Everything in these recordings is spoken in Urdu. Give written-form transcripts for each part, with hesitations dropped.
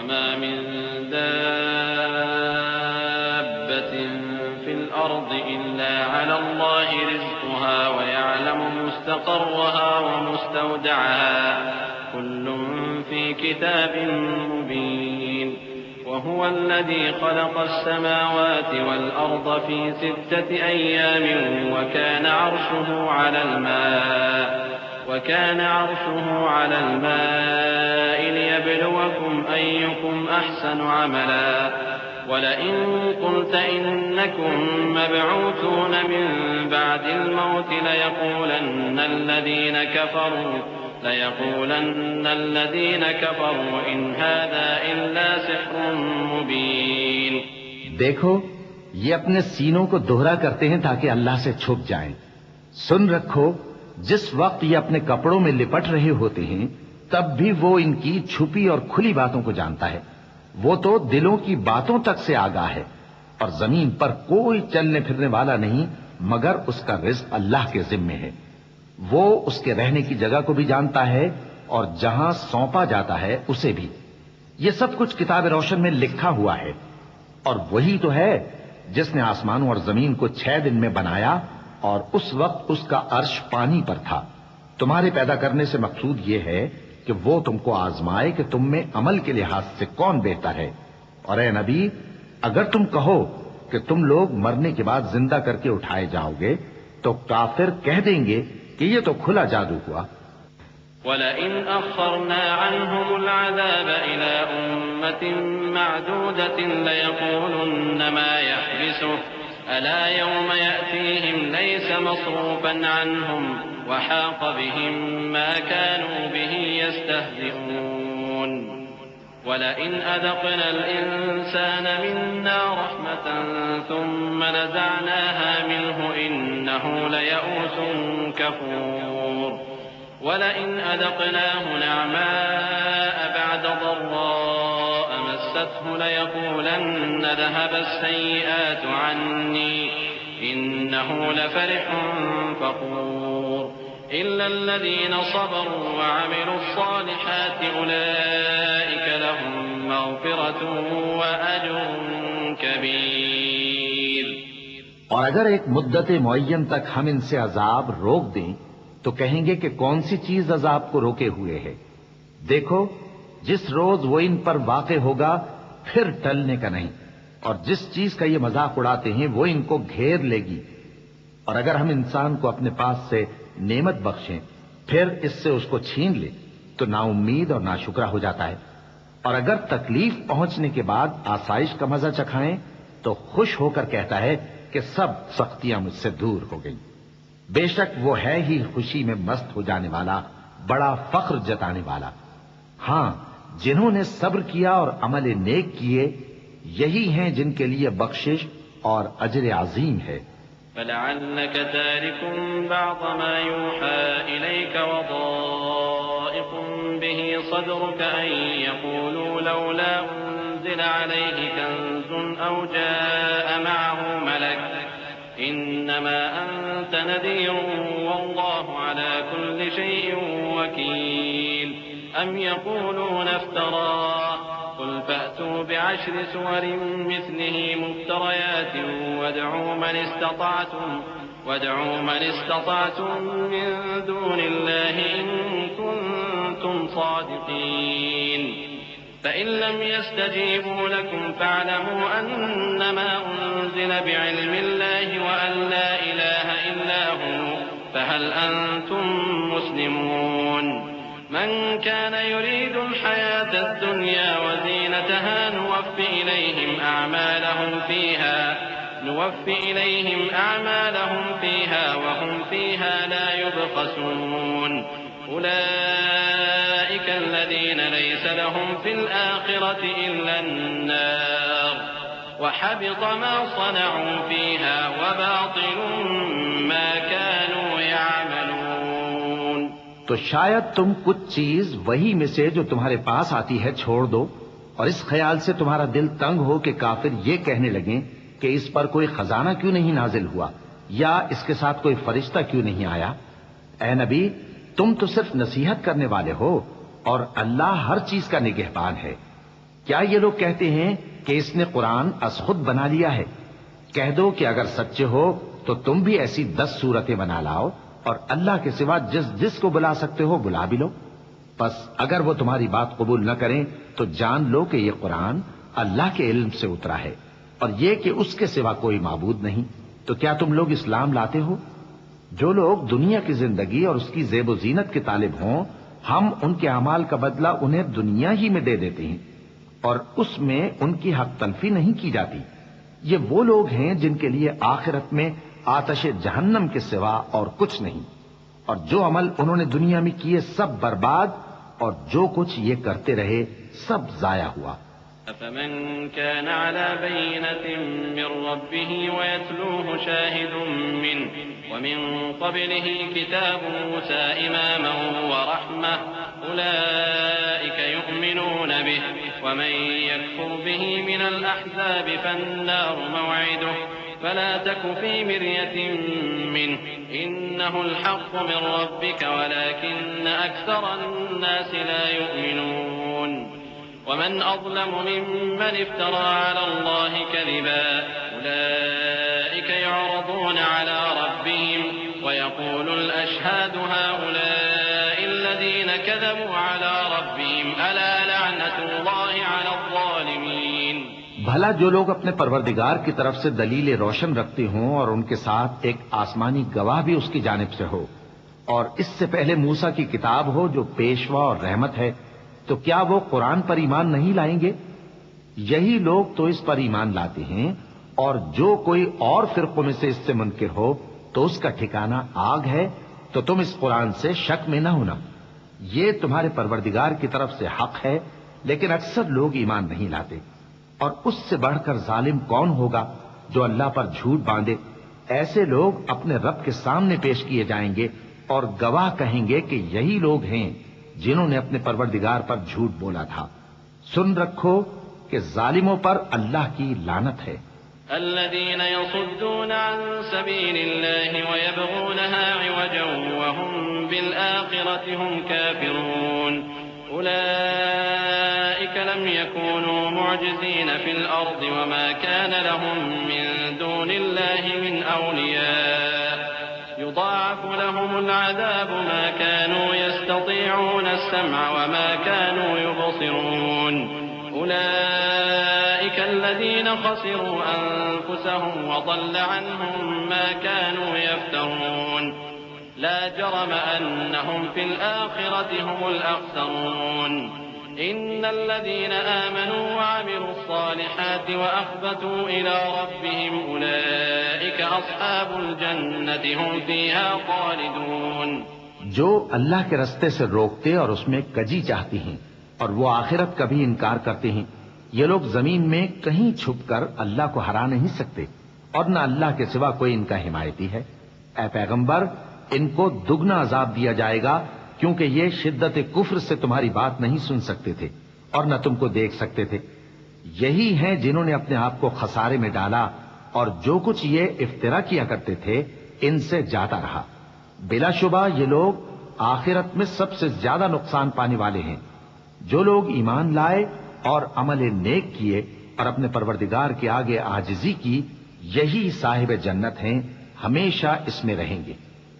وما من دابة في الأرض إلا على الله رزقها ويعلم مستقرها ومستودعها كل في كتاب مبين وهو الذي خلق السماوات والأرض في 6 أيام وكان عرشه على الماء ليبلوكم أيكم أحسن عملا ولئن قلت إنكم مبعوثون من بعد الموت ليقولن الذين كفروا إن هذا إلا سحر مبين. دیکھو یہ اپنے سینوں کو دوہرا کرتے ہیں تاکہ اللہ سے چھپ جائیں. سن رکھو جس وقت یہ اپنے کپڑوں میں لپٹ رہے ہوتے ہیں تب بھی وہ ان کی چھپی اور کھلی باتوں کو جانتا ہے. وہ تو دلوں کی باتوں تک سے آگاہ ہے. اور زمین پر کوئی چلنے پھرنے والا نہیں مگر اس کا رزق اللہ کے ذمے ہے. وہ اس کے رہنے کی جگہ کو بھی جانتا ہے اور جہاں سونپا جاتا ہے اسے بھی. یہ سب کچھ کتاب روشن میں لکھا ہوا ہے. اور وہی تو ہے جس نے آسمانوں اور زمین کو 6 دن میں بنایا اور اس وقت اس کا عرش پانی پر تھا. تمہارے پیدا کرنے سے مقصود یہ ہے کہ وہ تم کو آزمائے کہ تم میں عمل کے لحاظ سے کون بہتر ہے. اور اے نبی اگر تم کہو کہ تم لوگ مرنے کے بعد زندہ کر کے اٹھائے جاؤ گے تو کافر کہہ دیں گے کہ یہ تو کھلا جادو ہوا. وَلَئِنْ أَخَّرْنَا عَنْهُمُ الْعَذَابَ إِلَىٰ أُمَّةٍ مَّعْدُودَةٍ لَيَقُولُنَّ مَا يَحْبِسُهُ أَلَا يَوْمَ يَأْتِيهِمْ لَيْسَ مَصْرُوفًا عَنْهُمْ وَحَاقَ بِهِم مَّا كَانُوا بِهِ يَسْتَهْزِئُونَ. وَلَئِنْ أَذَقْنَا الْإِنسَانَ مِنَّا رَحْمَةً ثُمَّ نَزَعْنَاهَا مِنْهُ إِنَّهُ لَيَئُوسٌ كَفُورٌ. وَلَئِنْ أَذَقْنَاهُ نَعْمَاءَ بَعْدَ ضَرَّاءَ مَسَّتْهُ لَيَقُولَنَّ ذَهَبَ السَّيِّئَاتُ عَنِّي إِنَّهُ لَفَرِحٌ فَخُورٌ. إِلَّا الَّذِينَ صَبَرُوا وَعَمِلُوا الصَّالِحَاتِ أُولَئِكَ لَهُم مَّغْفِرَةٌ وَأَجْرٌ كَبِيرٌ. اور اگر ایک مدت معین تک ہم ان سے عذاب روک دیں تو کہیں گے کہ کون سی چیز عذاب کو روکے ہوئے ہے. دیکھو جس روز وہ ان پر واقع ہوگا پھر ٹلنے کا نہیں. اور جس چیز کا یہ مذاق اڑاتے ہیں وہ ان کو گھیر لے گی. اور اگر ہم انسان کو اپنے پاس سے نعمت بخشیں پھر اس سے اس کو چھین لے تو نا امید اور ناشکرا ہو جاتا ہے. اور اگر تکلیف پہنچنے کے بعد آسائش کا مزہ چکھائیں تو خوش ہو کر کہتا ہے کہ سب سختیاں مجھ سے دور ہو گئیں. بے شک وہ ہے ہی خوشی میں مست ہو جانے والا بڑا فخر جتانے والا. ہاں جنہوں نے صبر کیا اور عمل نیک کیے یہی ہیں جن کے لیے بخشش اور اجر عظیم ہے. فَلَعَلَّكَ تَارِكٌ بَعْضَ مَا يُوحَىٰ إِلَيْكَ وَضَائِقٌ بِهِ صَدْرُكَ أَن يَقُولُوا لَوْلَا أُنزِلَ عَلَيْهِ كَنزٌ أَوْ جَاءَ مَعَهُ مَلَكٌ إِنَّمَا أَنتَ نَذِيرٌ وَاللَّهُ عَلَىٰ كُلِّ شَيْءٍ وَكِيلٌ. أَمْ يَقُولُونَ افْتَرَاهُ قُلْ فَأْتُوا بِعَشْرِ سُوَرٍ مِّثْلِهِ مُفْتَرَيَاتٍ وَادْعُوا مَنِ اسْتَطَعْتُم مِّن دُونِ اللَّهِ إِن كُنتُمْ صَادِقِينَ. فَإِن لَّمْ يَسْتَجِيبُوا لَكُمْ فَاعْلَمُوا أَنَّمَا أُنزِلَ بِعِلْمِ اللَّهِ وَأَن لَّا إِلَٰهَ إِلَّا هُوَ فَهَلْ أَنتُم مُّسْلِمُونَ. مَن كَانَ يُرِيدُ الْحَيَاةَ الدُّنْيَا وَزِينَتَهَا نُوَفِّ إِلَيْهِمْ أَعْمَالَهُمْ فِيهَا وَهُمْ فِيهَا لَا يُبْخَسُونَ. أُولَٰئِكَ الَّذِينَ لَيْسَ لَهُمْ فِي الْآخِرَةِ إِلَّا النَّارُ وَحَبِطَ مَا صَنَعُوا فِيهَا وَبَاطِلٌ مَّا كَانُوا يَعْمَلُونَ. تو شاید تم کچھ چیز وہی میں سے جو تمہارے پاس آتی ہے چھوڑ دو اور اس خیال سے تمہارا دل تنگ ہو کہ کافر یہ کہنے لگیں کہ اس پر کوئی خزانہ کیوں نہیں نازل ہوا یا اس کے ساتھ کوئی فرشتہ کیوں نہیں آیا. اے نبی تم تو صرف نصیحت کرنے والے ہو اور اللہ ہر چیز کا نگہبان ہے. کیا یہ لوگ کہتے ہیں کہ اس نے قرآن از خود بنا لیا ہے؟ کہہ دو کہ اگر سچے ہو تو تم بھی ایسی 10 صورتیں بنا لاؤ اور اللہ کے سوا جس جس کو بلا سکتے ہو بلا بھی لو۔ پس اگر وہ تمہاری بات قبول نہ کریں تو جان لو کہ یہ قرآن اللہ کے علم سے اترا ہے، اور یہ کہ اس کے سوا کوئی معبود نہیں۔ تو کیا تم لوگ اسلام لاتے ہو؟ جو لوگ دنیا کی زندگی اور اس کی زیب و زینت کے طالب ہوں، ہم ان کے اعمال کا بدلہ انہیں دنیا ہی میں دے دیتے ہیں، اور اس میں ان کی حق تلفی نہیں کی جاتی۔ یہ وہ لوگ ہیں جن کے لیے آخرت میں آتش جہنم کے سوا اور کچھ نہیں، اور جو عمل انہوں نے دنیا میں کیے سب برباد، اور جو کچھ یہ کرتے رہے سب ضائع ہوا۔ أفمن كان على بينة من ربه ويتلوه شاهد منه ومن قبله كتاب موسى إماما ورحمة أولئك يؤمنون به ومن يكفر به من الأحزاب فالنار موعده فلا تك في مرية منه إنه الحق من ربك ولكن أكثر الناس لا يؤمنون ومن أظلم ممن افترى على الله كذبا أولئك يعرضون على ربهم ويقول الأشهاد هؤلاء الذين كذبوا على ربهم ألا لعنة الله على الظالمين۔ بھلا جو لوگ اپنے پروردگار کی طرف سے دلیل روشن رکھتے ہوں اور ان کے ساتھ ایک آسمانی گواہ بھی اس کی جانب سے ہو، اور اس سے پہلے موسیٰ کی کتاب ہو جو پیشوا اور رحمت ہے، تو کیا وہ قرآن پر ایمان نہیں لائیں گے؟ یہی لوگ تو اس پر ایمان لاتے ہیں، اور جو کوئی اور فرقوں میں سے اس سے منکر ہو تو اس کا ٹھکانہ آگ ہے۔ تو تم اس قرآن سے شک میں نہ ہونا، یہ تمہارے پروردگار کی طرف سے حق ہے، لیکن اکثر لوگ ایمان نہیں لاتے۔ اور اس سے بڑھ کر ظالم کون ہوگا جو اللہ پر جھوٹ باندھے؟ ایسے لوگ اپنے رب کے سامنے پیش کیے جائیں گے اور گواہ کہیں گے کہ یہی لوگ ہیں جنہوں نے اپنے پروردگار پر جھوٹ بولا تھا۔ سن رکھو کہ ظالموں پر اللہ کی لعنت ہے۔ الذين يصدون عن سبيل الله ويبغونها عوجا وهم بالآخرة هم كافرون أولئك لم يكونوا معجزين في الأرض وما كان لهم من دون الله من أولياء يضاعف لهم العذاب ما كانوا يستطيعون السمع وما كانوا يبصرون أولئك الذين خسروا أنفسهم وضل عنهم ما كانوا يفترون لا جرم أنهم في الآخرة هم الأخسرون إن الذين آمنوا وعملوا الصالحات وأخبتوا إلى ربهم أولئك أصحاب الجنة هم فيها خالدون۔ جو اللہ کے رستے سے روکتے اور اس میں کجی چاہتی ہیں اور وہ آخرت کا بھی انکار کرتے ہیں، یہ لوگ زمین میں کہیں چھپ کر اللہ کو ہرا نہیں سکتے، اور نہ اللہ کے سوا کوئی ان کا حمایتی ہے۔ اے پیغمبر، ان کو دگنا عذاب دیا جائے گا، کیونکہ یہ شدت کفر سے تمہاری بات نہیں سن سکتے تھے اور نہ تم کو دیکھ سکتے تھے۔ یہی ہیں جنہوں نے اپنے آپ کو خسارے میں ڈالا، اور جو کچھ یہ افترا کیا کرتے تھے ان سے جاتا رہا۔ بلا شبہ یہ لوگ آخرت میں سب سے زیادہ نقصان پانے والے ہیں۔ جو لوگ ایمان لائے اور عمل نیک کیے اور اپنے پروردگار کے آگے عاجزی کی، یہی صاحب جنت ہیں، ہمیشہ اس میں رہیں گے۔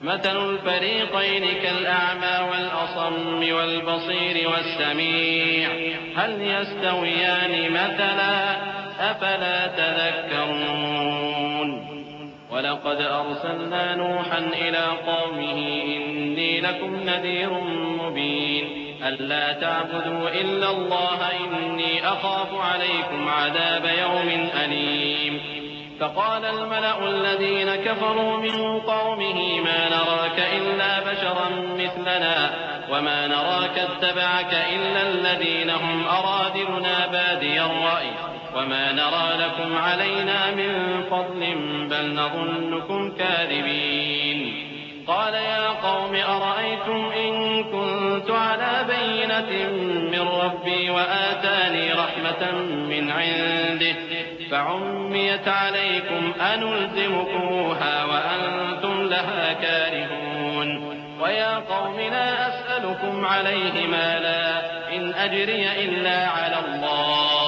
مثل الفريقين كالأعمى والأصم والبصير والسميع هل يستويان مثلا أفلا تذكرون ولقد أرسلنا نوحا إلى قومه إني لكم نذير مبين ألا تعبدوا إلا الله إني أخاف عليكم عذاب يوم أليم فقال الملأ الذين كفروا من قومه ما نراك إلا بشرا مثلنا وما نراك اتبعك إلا الذين هم أرادلنا بادي الرأي وما نرى لكم علينا من فضل بل نظنكم كاذبين قال يا قوم أرأيتم إن كنت على بينة من ربي وآتاني رحمة من عنده فعميت عليكم أنلزمكموها وأنتم لها كارهون ويا قوم لا أسألكم عليه مالا إن أجري إلا على الله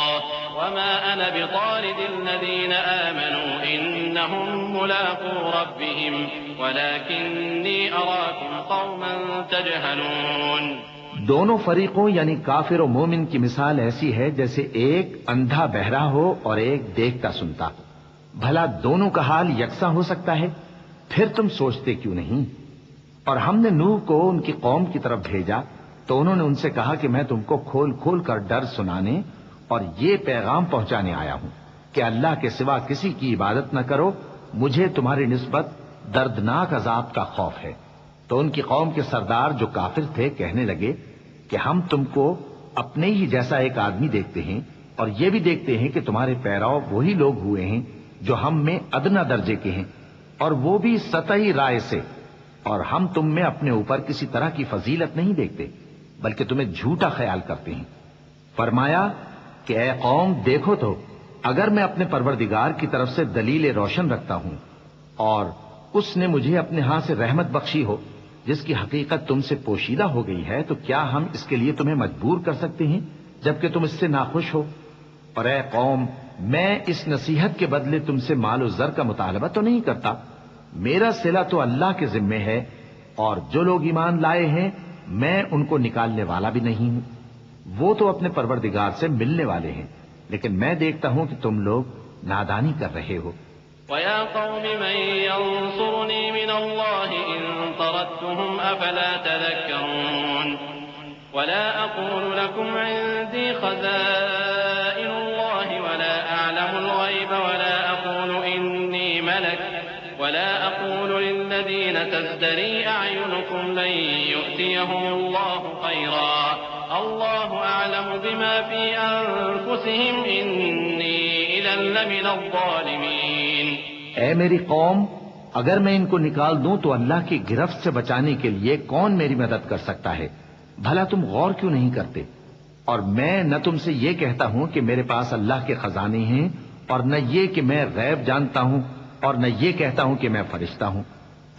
وما أنا بطارد الذين آمنوا إنهم ملاقو ربهم ولكني أراكم قوما تجهلون. دونوں فریقوں یعنی کافر و مومن کی مثال ایسی ہے جیسے ایک اندھا بہرا ہو اور ایک دیکھتا سنتا. بھلا دونوں کا حال یکساں ہو سکتا ہے؟ پھر تم سوچتے کیوں نہیں؟ اور ہم نے نوح کو ان کی قوم کی طرف بھیجا تو انہوں نے ان سے کہا کہ میں تم کو کھول کھول کر ڈر سنانے اور یہ پیغام پہنچانے آیا ہوں کہ اللہ کے سوا کسی کی عبادت نہ کرو، مجھے تمہاری نسبت دردناک عذاب کا خوف ہے. تو ان کی قوم کے سردار جو کافر تھے کہنے لگے کہ ہم تم کو اپنے ہی جیسا ایک آدمی دیکھتے ہیں اور یہ بھی دیکھتے ہیں کہ تمہارے پیراؤ وہی لوگ ہوئے ہیں جو ہم میں ادنا درجے کے ہیں اور وہ بھی سطحی رائے سے، اور ہم تم میں اپنے اوپر کسی طرح کی فضیلت نہیں دیکھتے بلکہ تمہیں جھوٹا خیال کرتے ہیں. فرمایا کہ اے قوم دیکھو تو اگر میں اپنے پروردگار کی طرف سے دلیل روشن رکھتا ہوں اور اس نے مجھے اپنے ہاں سے رحمت بخشی ہو جس کی حقیقت تم سے پوشیدہ ہو گئی ہے، تو کیا ہم اس کے لیے تمہیں مجبور کر سکتے ہیں جبکہ تم اس سے ناخوش ہو؟ اور اے قوم میں اس نصیحت کے بدلے تم سے مال و زر کا مطالبہ تو نہیں کرتا، میرا صلہ تو اللہ کے ذمے ہے اور جو لوگ ایمان لائے ہیں میں ان کو نکالنے والا بھی نہیں ہوں، وہ تو اپنے پروردگار سے ملنے والے ہیں، لیکن میں دیکھتا ہوں کہ تم لوگ نادانی کر رہے ہو. وَيَا قَوْمِ مَن يَنصُرُنِي مِنَ اللَّهِ إِن طَرَدتُّهُمْ أَفَلَا تَذَكَّرُونَ. وَلَا أَقُولُ لَكُمْ عِندِي خَزَائِنُ اللَّهِ وَلَا أَعْلَمُ الْغَيْبَ وَلَا أَقُولُ إِنِّي مَلَكٌ وَلَا أَقُولُ لِلَّذِينَ تَزْدَرِي أَعْيُنُكُمْ لَن يُؤْتِيَهُمُ اللَّهُ خَيْرًا الله أعلم بما في أنفسهم إني إذا لمن الظالمين. اے میری قوم اگر میں ان کو نکال دوں تو اللہ کی گرفت سے بچانے کے لیے کون میری مدد کر سکتا ہے؟ بھلا تم غور کیوں نہیں کرتے؟ اور میں نہ تم سے یہ کہتا ہوں کہ میرے پاس اللہ کے خزانے ہیں اور نہ یہ کہ میں غیب جانتا ہوں اور نہ یہ کہتا ہوں کہ میں فرشتہ ہوں،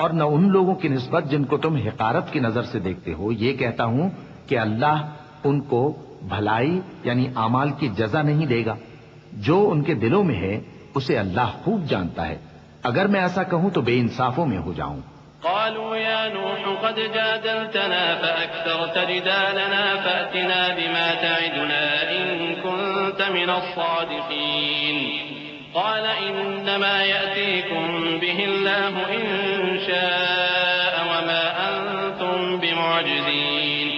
اور نہ ان لوگوں کی نسبت جن کو تم حقارت کی نظر سے دیکھتے ہو یہ کہتا ہوں کہ اللہ ان کو بھلائی یعنی اعمال کی جزا نہیں دے گا. جو ان کے دلوں میں ہے اسے اللہ خوب جانتا ہے. اگر میں ایسا کہوں تو بے انصافوں میں ہو جاؤں. قالوا يا نوح قد جادلتنا فأكثرت جدالنا فأتنا بما تعدنا إن كنت من الصادقين. قال إنما يأتيكم به الله إن شاء وما أنتم بمعجزين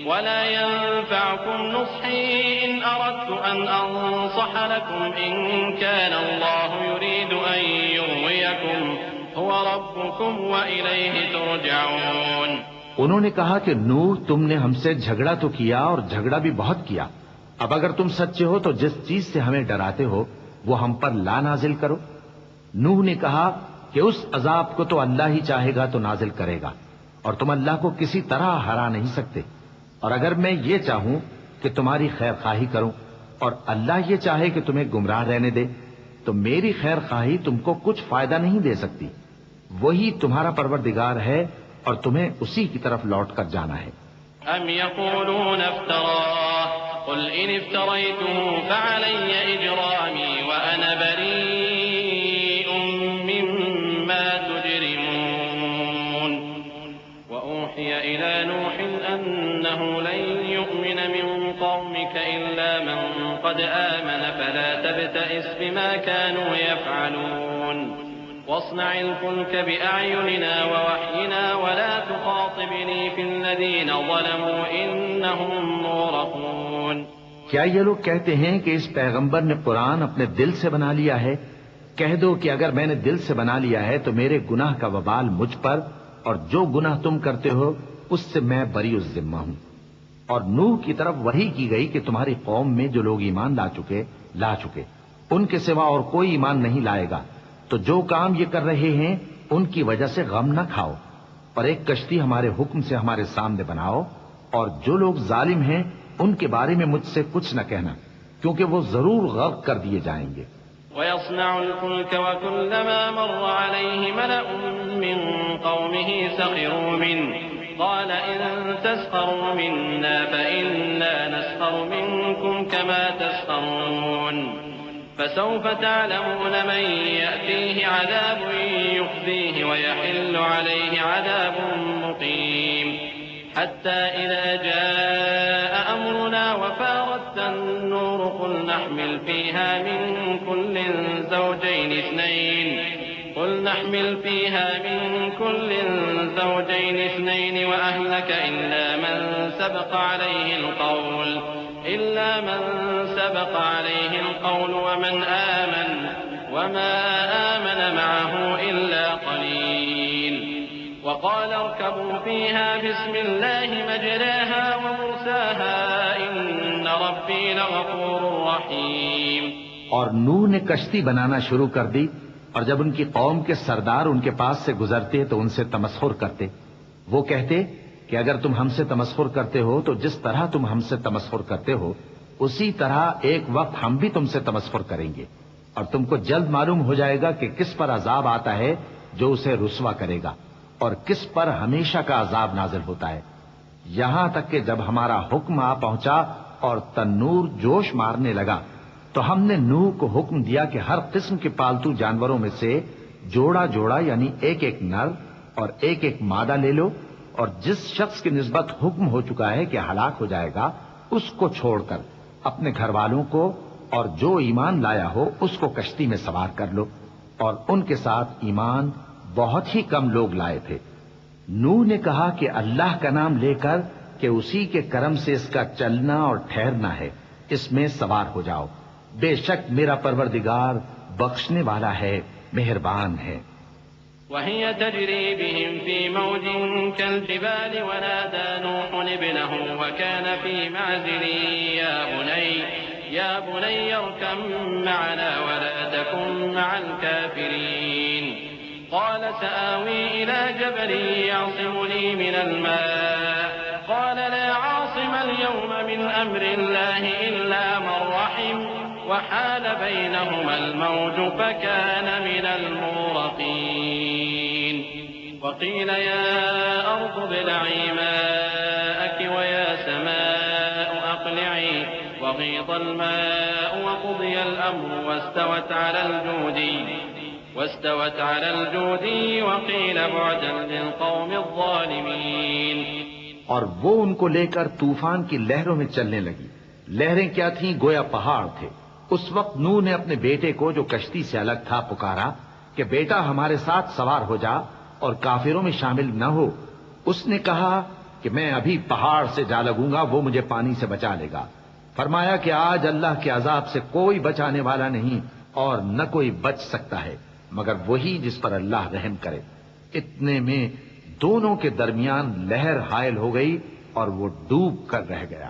ولا ينفعكم نصحي إن أردت أن أنصح لكم إن كان الله يريد أن يغويكم هو ربكم وإليه ترجعون. انہوں نے کہا کہ نوح تم نے ہم سے جھگڑا تو کیا اور جھگڑا بھی بہت کیا، اب اگر تم سچے ہو تو جس چیز سے ہمیں ڈراتے ہو وہ ہم پر لا نازل کرو. نوح نے کہا کہ اس عذاب کو تو اللہ ہی چاہے گا تو نازل کرے گا اور تم اللہ کو کسی طرح ہرا نہیں سکتے. اور اگر میں یہ چاہوں کہ تمہاری خیر خواہی کروں اور اللہ یہ چاہے کہ تمہیں گمراہ رہنے دے تو میری خیر خواہی تم کو کچھ فائدہ نہیں دے سکتی. وہی تمہارا پروردگار ہے اور تمہیں اسی کی طرف لوٹ کر جانا ہے. ام یقولون افتراه قل ان افتریته فعلی اجرامی وانا بریء مما تجرمون. وأوحي إلى نوح أنه لن يؤمن من قومك إلا من قد آمن فلا تبتئس بما كانوا يفعلون. واصنع الفلك بأعيننا ووحينا ولا تخاطبني في الذين ظلموا إنهم مغرقون. کیا یہ لوگ کہتے ہیں کہ اس پیغمبر نے قرآن اپنے دل سے بنا لیا ہے؟ کہہ دو کہ اگر میں نے دل سے بنا لیا ہے تو میرے گناہ کا وبال مجھ پر اور جو گناہ تم کرتے ہو اس سے میں بری الذمہ ہوں. اور نوح کی طرف وحی کی گئی کہ تمہاری قوم میں جو لوگ ایمان لا چکے ان کے سوا اور کوئی ایمان نہیں لائے گا، تو جو کام یہ کر رہے ہیں ان کی وجہ سے غم نہ کھاؤ اور ایک کشتی ہمارے حکم سے ہمارے سامنے بناؤ، اور جو لوگ ظالم ہیں ان کے بارے میں مجھ سے کچھ نہ کہنا کیونکہ وہ ضرور غرق کر دیے جائیں گے. ويصنع الفلك وكلما مر عليه ملأ من قومه سخروا منه قال إن تسخروا منا فإنا نسخر منكم كما تسخرون. فسوف تعلمون من يأتيه عذاب يخزيه ويحل عليه عذاب مقيم حتى إذا جاء أمرنا وفارت النور قل نحمل فيها من كل زوجين اثنين وأهلك إلا من سبق عليه القول ومن آمن وما آمن معه إلا قليل وقال اركبوا فيها بسم الله مجراها ومرساها إن ربي لغفور رحيم. اور نوح نے کشتی بنانا شروع کر دی، اور جب ان کی قوم کے سردار ان کے پاس سے گزرتے تو ان سے تمسخر کرتے. وہ کہتے کہ اگر تم ہم سے تمسخر کرتے ہو تو جس طرح تم ہم سے تمسخر کرتے ہو اسی طرح ایک وقت ہم بھی تم سے تمسخر کریں گے، اور تم کو جلد معلوم ہو جائے گا کہ کس پر عذاب آتا ہے جو اسے رسوا کرے گا اور کس پر ہمیشہ کا عذاب نازل ہوتا ہے. یہاں تک کہ جب ہمارا حکم آ پہنچا اور تنور جوش مارنے لگا تو ہم نے نوح کو حکم دیا کہ ہر قسم کے پالتو جانوروں میں سے جوڑا جوڑا یعنی ایک ایک نر اور ایک ایک مادہ لے لو، اور جس شخص کی نسبت حکم ہو چکا ہے کہ ہلاک ہو جائے گا اس کو چھوڑ کر اپنے گھر والوں کو اور جو ایمان لایا ہو اس کو کشتی میں سوار کر لو. اور ان کے ساتھ ایمان بہت ہی کم لوگ لائے تھے. نوح نے کہا کہ اللہ کا نام لے کر کہ اسی کے کرم سے اس کا چلنا اور ٹھہرنا ہے، اس میں سوار ہو جاؤ، بے شک میرا پروردگار بخشنے والا ہے، مہربان ہے. وهي تجري بهم في موج كالجبال ونادى نوح ابنه وكان في معزل يا بني اركب معنا ولا تكن مع الكافرين قال سآوي إلى جبل يعصمني من الماء قال لا عاصم اليوم من أمر الله إلا من رحم وحال بينهما الموج فكان من المغرقين. وقيل يا أرض ابلعي ماءك ويا سماء أقلعي وغيض الماء وقضي الأمر واستوت على الجودي وقيل بعدا للقوم الظالمين. اور وہ ان کو لے کر طوفان کی لہروں میں چلنے لگی. لہریں کیا تھیں؟ گویا پہاڑ تھے. اس وقت نوح نے اپنے بیٹے کو جو کشتی سے الگ تھا پکارا کہ بیٹا ہمارے ساتھ سوار ہو جا اور کافروں میں شامل نہ ہو. اس نے کہا کہ میں ابھی پہاڑ سے جا لگوں گا، وہ مجھے پانی سے بچا لے گا. فرمایا کہ آج اللہ کے عذاب سے کوئی بچانے والا نہیں اور نہ کوئی بچ سکتا ہے مگر وہی جس پر اللہ رحم کرے. اتنے میں دونوں کے درمیان لہر حائل ہو گئی اور وہ ڈوب کر رہ گیا.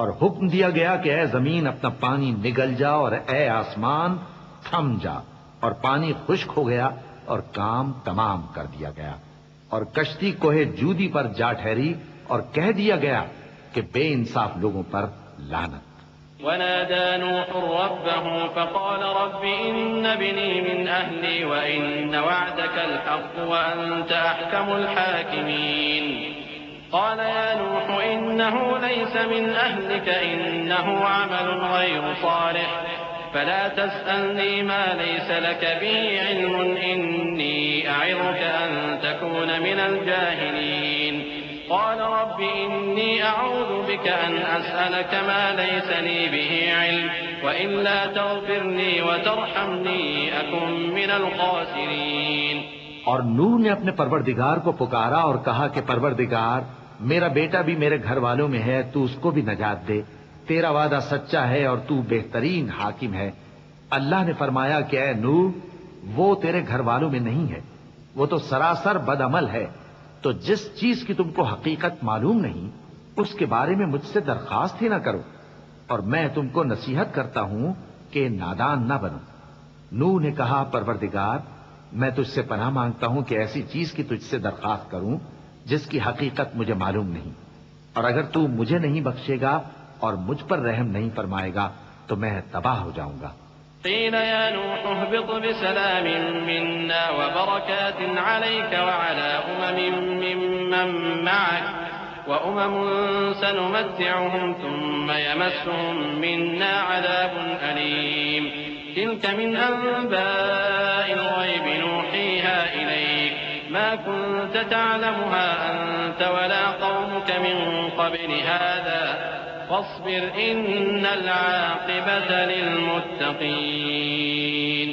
اور حکم دیا گیا کہ اے زمین اپنا پانی نگل جا اور اے آسمان تھم جا، اور پانی خشک ہو گیا اور کام تمام کر دیا گیا. اور کشتی کوہ جودی پر جا ٹھہری اور کہہ دیا گیا کہ بے انصاف لوگوں پر لعنت. ونادى نوح ربه فقال رب إن ابني من أهلي وإن وعدك الحق وأنت أحكم الحاكمين. قال يا نوح إنه ليس من أهلك إنه عمل غير صالح فلا تسألني ما ليس لك به علم إني أعظك أن تكون من الجاهلين. قال رب إني أعوذ بك أن أسألك ما ليس لي به علم وإلا تغفر لي وترحمني أكن من الخاسرين. اور نوح نے اپنے پروردگار کو پکارا اور کہا کہ پروردگار میرا بیٹا بھی میرے گھر والوں میں ہے، تو اس کو بھی نجات دے. تیرا وعدہ سچا ہے اور تو بہترین حاکم ہے. اللہ نے فرمایا کہ اے نوح وہ تیرے گھر والوں میں نہیں ہے، وہ تو سراسر بد عمل ہے. تو جس چیز کی تم کو حقیقت معلوم نہیں اس کے بارے میں مجھ سے درخواست ہی نہ کرو، اور میں تم کو نصیحت کرتا ہوں کہ نادان نہ بنو. نوح نے کہا پروردگار میں تجھ سے پناہ مانگتا ہوں کہ ایسی چیز کی تجھ سے درخواست کروں جس کی حقیقت مجھے معلوم نہیں، اور اگر تو مجھے نہیں بخشے گا اور مجھ پر رحم نہیں فرمائے گا تو میں تباہ ہو جاؤں گا. قيل يا نوح اهبط بسلام منا وبركات عليك وعلى أمم ممن معك وأمم سنمتعهم ثم يمسهم منا عذاب أليم تلك من أنباء الغيب نوحيها إليك ما كنت تعلمها أنت ولا قومك من قبل هذا فاصبر إن العاقبة للمتقين.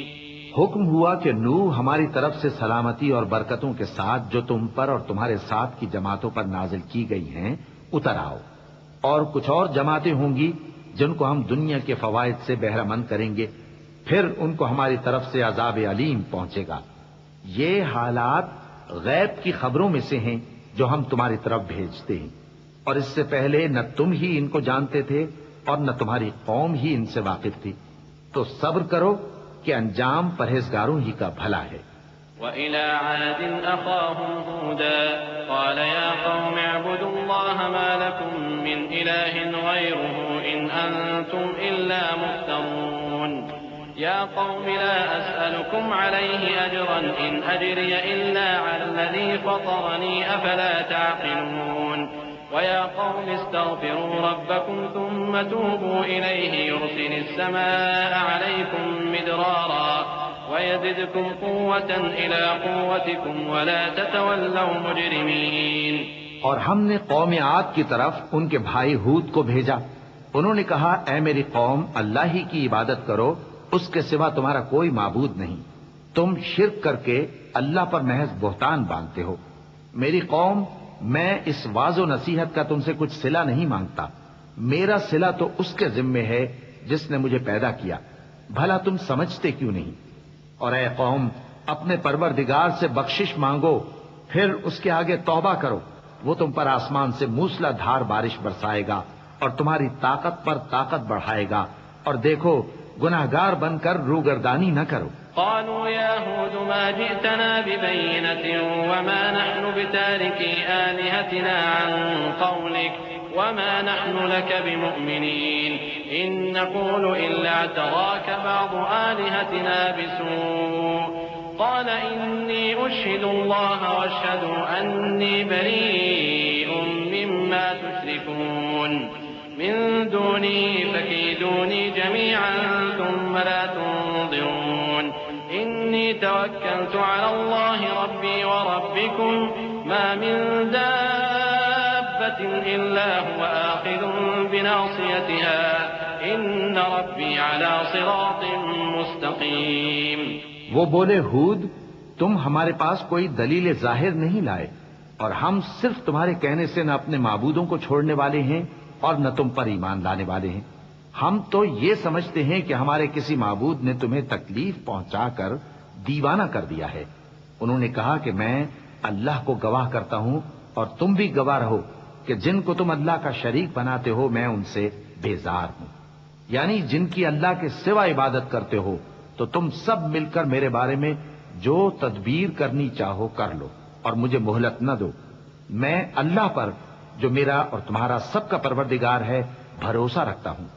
حکم ہوا کہ نوح ہماری طرف سے سلامتی اور برکتوں کے ساتھ جو تم پر اور تمہارے ساتھ کی جماعتوں پر نازل کی گئی ہیں اتر آؤ، اور کچھ اور جماعتیں ہوں گی جن کو ہم دنیا کے فوائد سے بہرہ مند کریں گے، پھر ان کو ہماری طرف سے عذاب علیم پہنچے گا. یہ حالات غیب کی خبروں میں سے ہیں جو ہم تمہاری طرف بھیجتے ہیں، اور اس سے پہلے نہ تم ہی ان کو جانتے تھے اور نہ تمہاری قوم ہی ان سے واقف تھی. تو صبر کرو کہ انجام پرہیزگاروں ہی کا بھلا ہے. وَإِلَى عَادٍ أَخَاهُمْ هُودًا قَالَ يَا قَوْمِ اعْبُدُوا اللَّهَ مَا لَكُمْ مِنْ إِلَٰهٍ غَيْرُهُ إِنْ أَنْتُمْ إِلَّا مُفْتَرُونَ. يَا قَوْمِ لَا أَسْأَلُكُمْ عَلَيْهِ أَجْرًا إِنْ أَجْرِيَ إِلَّا عَلَى الَّذِي فَطَرَنِي أَفَلَا تَعْقِلُونَ. وَيَا قَوْمِ اسْتَغْفِرُوا رَبَّكُمْ ثُمَّ تُوبُوا إِلَيْهِ يُرْسِلِ السَّمَاءَ عَلَيْكُمْ مِدْرَارًا وَيَزِدْكُمْ قُوَّةً إِلَى قُوَّتِكُمْ وَلَا تَتَوَلَّوْا مُجْرِمِينَ. اور ہم نے قوم عاد کی طرف ان کے بھائی ہود کو بھیجا. انہوں نے کہا اے میری قوم، اللہ ہی کی عبادت کرو، اس کے سوا تمہارا کوئی معبود نہیں. تم شرک کر کے اللہ پر محض بہتان باندھتے ہو. میری قوم، میں اس واعظ و نصیحت کا تم سے کچھ صلہ نہیں مانگتا. میرا صلہ تو اس کے ذمے ہے جس نے مجھے پیدا کیا. بھلا تم سمجھتے کیوں نہیں؟ اور اے قوم، اپنے پروردگار سے بخشش مانگو، پھر اس کے آگے توبہ کرو. وہ تم پر آسمان سے موسلا دھار بارش برسائے گا اور تمہاری طاقت پر طاقت بڑھائے گا. اور دیکھو، گناہگار بن کر روگردانی نہ کرو. قالوا يا هود ما جئتنا ببينة وما نحن بتاركي آلهتنا عن قولك وما نحن لك بمؤمنين إن نقول إلا اعتراك بعض آلهتنا بسوء. قال إني أشهد الله واشهدوا أني بريء مما تشركون من دوني فكيدوني جميعا ثم لا تنظرون. إني توكلت على الله ربي وربكم ما من دابة إلا هو آخذ بناصيتها إن ربي على صراط مستقيم. وہ بولے ہود، تم ہمارے پاس کوئی دلیل ظاہر نہیں لائے، اور ہم صرف تمہارے کہنے سے نہ اپنے معبودوں کو چھوڑنے والے ہیں اور نہ تم پر ایمان لانے والے ہیں. ہم تو یہ سمجھتے ہیں کہ ہمارے کسی معبود نے تمہیں تکلیف پہنچا کر دیوانہ کر دیا ہے. انہوں نے کہا کہ میں اللہ کو گواہ کرتا ہوں اور تم بھی گواہ رہو کہ جن کو تم اللہ کا شریک بناتے ہو میں ان سے بیزار ہوں. یعنی جن کی اللہ کے سوا عبادت کرتے ہو، تو تم سب مل کر میرے بارے میں جو تدبیر کرنی چاہو کر لو اور مجھے مہلت نہ دو. میں اللہ پر جو میرا اور تمہارا سب کا پروردگار ہے بھروسہ رکھتا ہوں.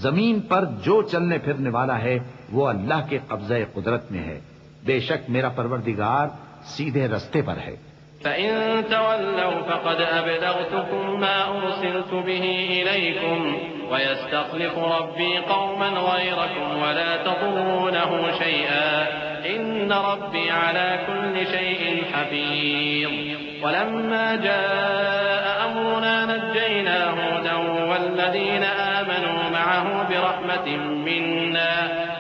زمین پر جو چلنے پھرنے والا ہے وہ اللہ کے قبضہ قدرت میں ہے. بے شک میرا پروردگار سیدھے رستے پر ہے. فَإِن تَوَلَّوْا فَقَدْ أَبْلَغْتُكُمْ مَا أُرْسِلْتُ بِهِ إِلَيْكُمْ وَيَسْتَخْلِفُ رَبِّي قَوْمًا غَيْرَكُمْ وَلَا تَضُرُّونَهُ شَيْئًا إِنَّ رَبِّي عَلَى كُلِّ شَيْءٍ حَفِيظٌ. وَلَمَّا جَاءَ أَمْرُنَا نَجَّيْنَا هُودًا وَالَّذِينَ آمَنُوا مَعَهُ بِرَحْمَةٍ مِنَّا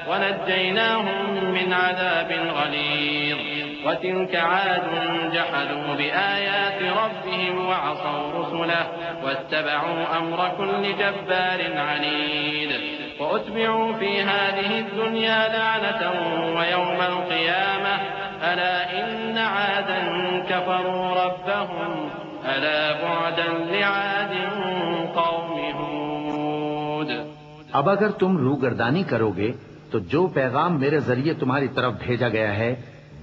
وَنَجَّيْنَاهُمْ مِنْ عَذَابٍ غَلِيظٍ. وَتِلْكَ عَادٌ جَحَدُوا بِآيَاتِ رَبِّهِمْ وَعَصَوْا رُسُلَهُ وَاتَّبَعُوا أَمْرَ كُلِّ جَبَّارٍ عَنِيدٍ. وَأُتْبِعُوا فِي هَذِهِ الدُّنْيَا لَعْنَةً وَيَوْمَ الْقِيَامَةِ أَلَا إِنَّ عَادًا كَفَرُوا رَبَّهُمْ أَلَا بُعْدًا لِعَادٍ قَوْمِ هُودٍ. اب اگر تم روگردانی کرو گے تو جو پیغام میرے ذریعے تمہاری طرف بھیجا گیا ہے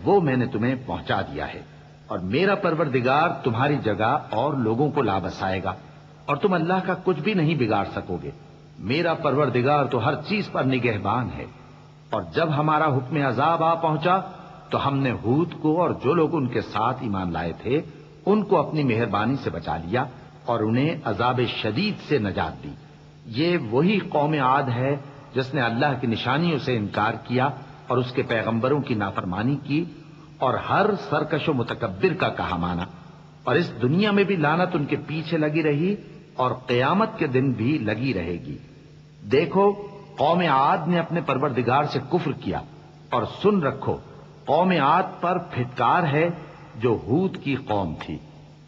وہ میں نے تمہیں پہنچا دیا ہے، اور میرا پروردگار تمہاری جگہ اور لوگوں کو لا بسائے گا، اور تم اللہ کا کچھ بھی نہیں بگاڑ سکو گے. میرا پروردگار تو ہر چیز پر نگہبان ہے. اور جب ہمارا حکم عذاب آ پہنچا تو ہم نے ہود کو اور جو لوگ ان کے ساتھ ایمان لائے تھے ان کو اپنی مہربانی سے بچا لیا، اور انہیں عذاب شدید سے نجات دی۔ یہ وہی قوم عاد ہے جس نے اللہ کی نشانیوں سے انکار کیا اور اس کے پیغمبروں کی نافرمانی کی اور ہر سرکش و متکبر کا کہا مانا، اور اس دنیا میں بھی لعنت ان کے پیچھے لگی رہی اور قیامت کے دن بھی لگی رہے گی۔ دیکھو، قوم عاد نے اپنے پروردگار سے کفر کیا، اور سن رکھو قوم عاد پر پھٹکار ہے جو ہود کی قوم تھی۔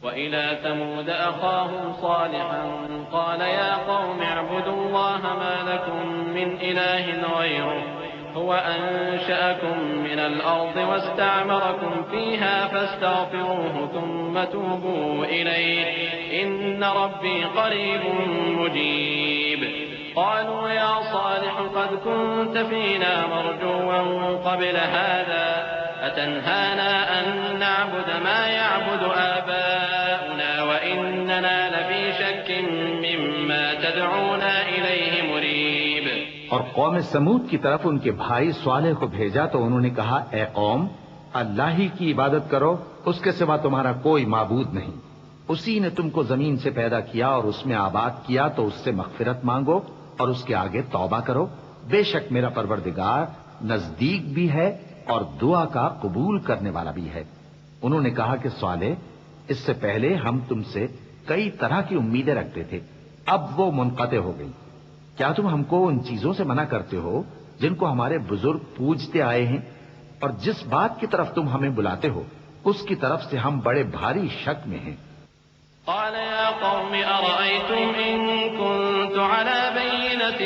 وَإِلَى ثَمُودَ أَخَاهُمْ صَالِحًا قَالَ يَا قَوْمِ اعْبُدُوا اللَّهَ مَا لَكُم مِّنْ إِلَٰهٍ غَيْرُهُ هُوَ أَنشَأَكُم مِّنَ الْأَرْضِ وَاسْتَعْمَرَكُمْ فِيهَا فَاسْتَغْفِرُوهُ ثُمَّ تُوبُوا إِلَيْهِ إِنَّ رَبِّي قَرِيبٌ مُّجِيبٌ قالوا يا صالح قد كنت فينا مرجوا قبل هذا أتنهانا أن نعبد ما يعبد آباؤنا وإننا لفي شك مما تدعونا إليه مريب۔ اور قوم سمود کی طرف ان کے بھائی صالح کو بھیجا تو انہوں نے کہا، اے قوم، اللہ ہی کی عبادت کرو، اس کے سوا تمہارا کوئی معبود نہیں۔ اسی نے تم کو زمین سے پیدا کیا اور اس میں آباد کیا، تو اس سے مغفرت مانگو اور اس کے آگے توبہ کرو، بے شک میرا پروردگار نزدیک بھی ہے اور دعا کا قبول کرنے والا بھی ہے۔ انہوں نے کہا کہ صالح، اس سے پہلے ہم تم سے کئی طرح کی امیدیں رکھتے تھے، اب وہ منقطع ہو گئی۔ کیا تم ہم کو ان چیزوں سے منع کرتے ہو جن کو ہمارے بزرگ پوجتے آئے ہیں؟ اور جس بات کی طرف تم ہمیں بلاتے ہو اس کی طرف سے ہم بڑے بھاری شک میں ہیں۔ قال يا قوم أرأيتم إن كنت على بينة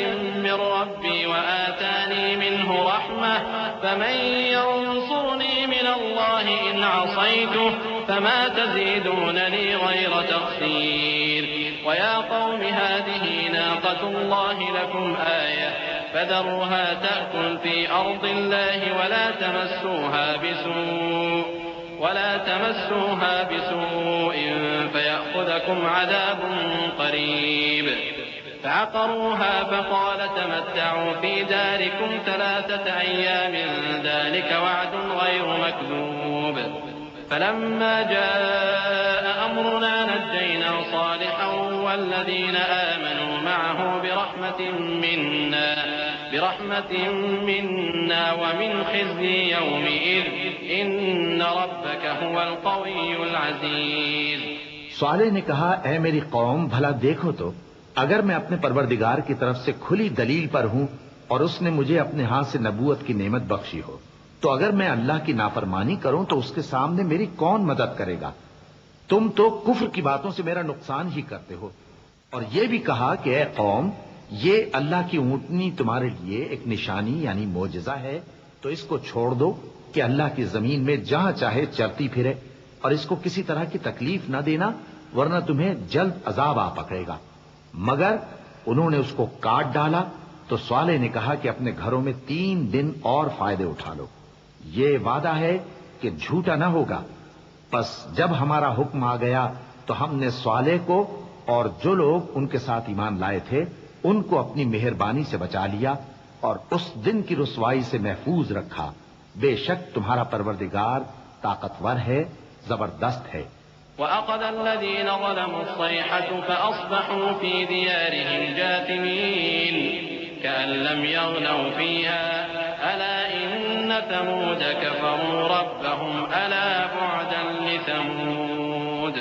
من ربي وآتاني منه رحمة فمن ينصرني من الله إن عصيته فما تزيدونني غير تخسير ويا قوم هذه ناقة الله لكم آية فذروها تأكل في أرض الله ولا تمسوها بسوء فيأخذكم عذاب قريب فعقروها فقال تمتعوا في داركم 3 أيام ذلك وعد غير مكذوب فلما جاء أمرنا نجينا صالحا والذين آمنوا معه برحمة منا ومن خزي يومئذ إن ربك هو القوي العزيز۔ صالح نے کہا، اے میری قوم، بھلا دیکھو تو، اگر میں اپنے پروردگار کی طرف سے کھلی دلیل پر ہوں اور اس نے مجھے اپنے ہاتھ سے نبوت کی نعمت بخشی ہو، تو اگر میں اللہ کی نافرمانی کروں تو اس کے سامنے میری کون مدد کرے گا؟ تم تو کفر کی باتوں سے میرا نقصان ہی کرتے ہو۔ اور یہ بھی کہا کہ اے قوم، یہ اللہ کی اونٹنی تمہارے لیے ایک نشانی یعنی معجزہ ہے، تو اس کو چھوڑ دو کہ اللہ کی زمین میں جہاں چاہے چرتی پھرے، اور اس کو کسی طرح کی تکلیف نہ دینا ورنہ تمہیں جلد عذاب آ پکڑے گا۔ مگر انہوں نے اس کو کاٹ ڈالا تو صالح نے کہا کہ اپنے گھروں میں 3 دن اور فائدے اٹھا لو، یہ وعدہ ہے کہ جھوٹا نہ ہوگا۔ پس جب ہمارا حکم آ گیا تو ہم نے صالح کو اور جو لوگ ان کے ساتھ ایمان لائے تھے ان کو اپنی مہربانی سے بچا لیا اور اس دن کی رسوائی سے محفوظ رکھا۔ بے شک تمہارا پروردگار طاقتور ہے، زبردست ہے۔ وَأَخَذَ الَّذِينَ ظَلَمُوا الصَّيْحَةُ فَأَصْبَحُوا فِي دِيَارِهِمْ جَاثِمِينَ كَأَن لَّمْ يَغْنَوْا فِيهَا أَلَا إِنَّ ثَمُودَ كَفَرُوا رَبَّهُمْ أَلَا بُعْدًا لِّثَمُودَ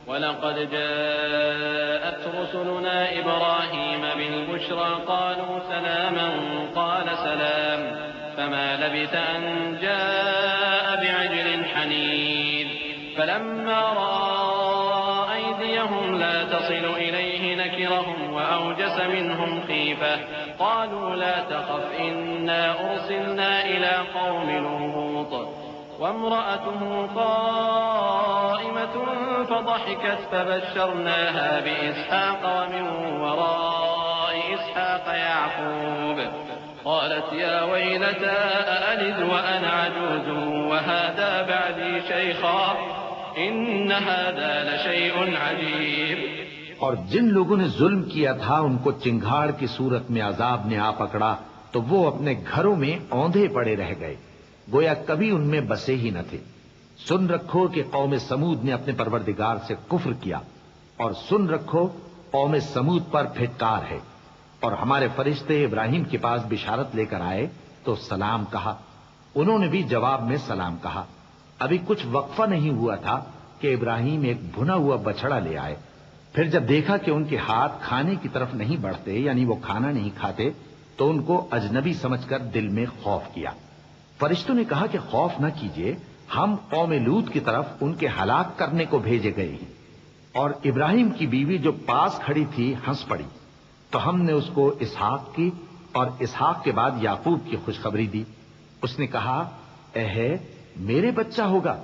وَلَقَدْ جَاءَتْ رُسُلُنَا إِبْرَاهِيمَ بِالْبُشْرَىٰ قَالُوا سَلَامًا قَالَ سَلَامٌ فَمَا لَبِثَ أَن جَاءَ بِعِجْلٍ حَنِيذٍ فَلَمَّا رَأَىٰ أَيْدِيَهُمْ لَا تَصِلُ إِلَيْهِ نَكِرَهُمْ وَأَوْجَسَ مِنْهُمْ خِيفَةً قَالُوا لَا تَخَفْ إِنَّا أُرْسِلْنَا إِلَىٰ قَوْمِ لُوطٍ وَامْرَأَتُهُ قَائِمَةٌ فَضَحِكَتْ فَبَشَّرْنَاهَا بِإِسْحَاقَ وَمِن وَرَاءِ إِسْحَاقَ يَعْقُوبَ قالت يا ويلتى أألد وأنا عجوز وهذا بعدي شيخا إن هذا لشيء عجيب۔ اور جن لوگوں نے ظلم کیا تھا ان کو چنگھاڑ کی صورت میں عذاب نے آ پکڑا تو وہ اپنے گھروں میں اوندھے پڑے رہ گئے، گویا کبھی ان میں بسے ہی نہ تھے۔ سن رکھو کہ قوم سمود نے اپنے پروردگار سے کفر کیا، اور سن رکھو قوم سمود پر پھٹکار ہے، اور ہمارے فرشتے ابراہیم کے پاس بشارت لے کر آئے تو سلام کہا، انہوں نے بھی جواب میں سلام کہا۔ ابھی کچھ وقفہ نہیں ہوا تھا کہ ابراہیم ایک بھنا ہوا بچڑا لے آئے۔ پھر جب دیکھا کہ ان کے ہاتھ کھانے کی طرف نہیں بڑھتے، یعنی وہ کھانا نہیں کھاتے، تو ان کو اجنبی سمجھ کر دل میں خوف کیا۔ فرشتوں نے کہا کہ خوف نہ کیجیے، ہم قوم لوط کی طرف ان کے ہلاک کرنے کو بھیجے گئے ہیں۔ اور ابراہیم کی بیوی جو پاس کھڑی تھی ہنس پڑی، تو ہم نے اس کو اسحاق کی اور اسحاق کے بعد یعقوب کی خوشخبری دی۔ اس نے کہا، اے میرے بچہ ہوگا،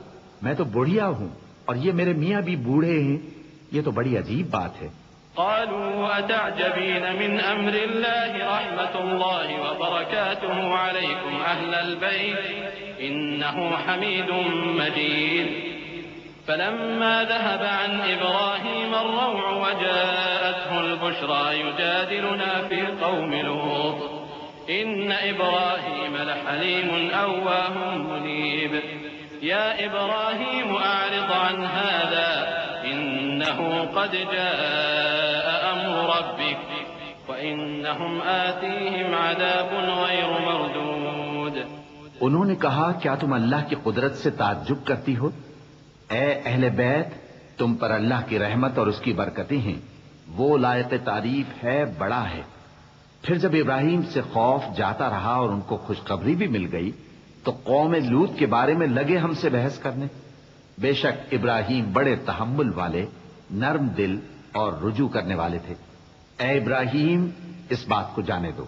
میں تو بڑھیا ہوں اور یہ میرے میاں بھی بوڑھے ہیں، یہ تو بڑی عجیب بات ہے۔ قالوا أتعجبين من أمر الله رحمة الله وبركاته عليكم أهل البيت إنه حميد مجيد فلما ذهب عن إبراهيم الروع وجاءته البشرى يجادلنا في قوم لوط إن إبراهيم لحليم أواه منيب يا إبراهيم أعرض عن هذا إنه قد جاء أمر ربك وإنهم آتيهم عذاب غير مردود۔ انہوں نے کہا، کیا تم اللہ کی قدرت سے تعجب کرتی ہو؟ اے اہل بیت، تم پر اللہ کی رحمت اور اس کی برکتیں ہیں، وہ لائق تعریف ہے، بڑا ہے۔ پھر جب ابراہیم سے خوف جاتا رہا اور ان کو خوشخبری بھی مل گئی تو قوم لوط کے بارے میں لگے ہم سے بحث کرنے۔ بے شک ابراہیم بڑے تحمل والے، نرم دل اور رجوع کرنے والے تھے۔ اے ابراہیم، اس بات کو جانے دو،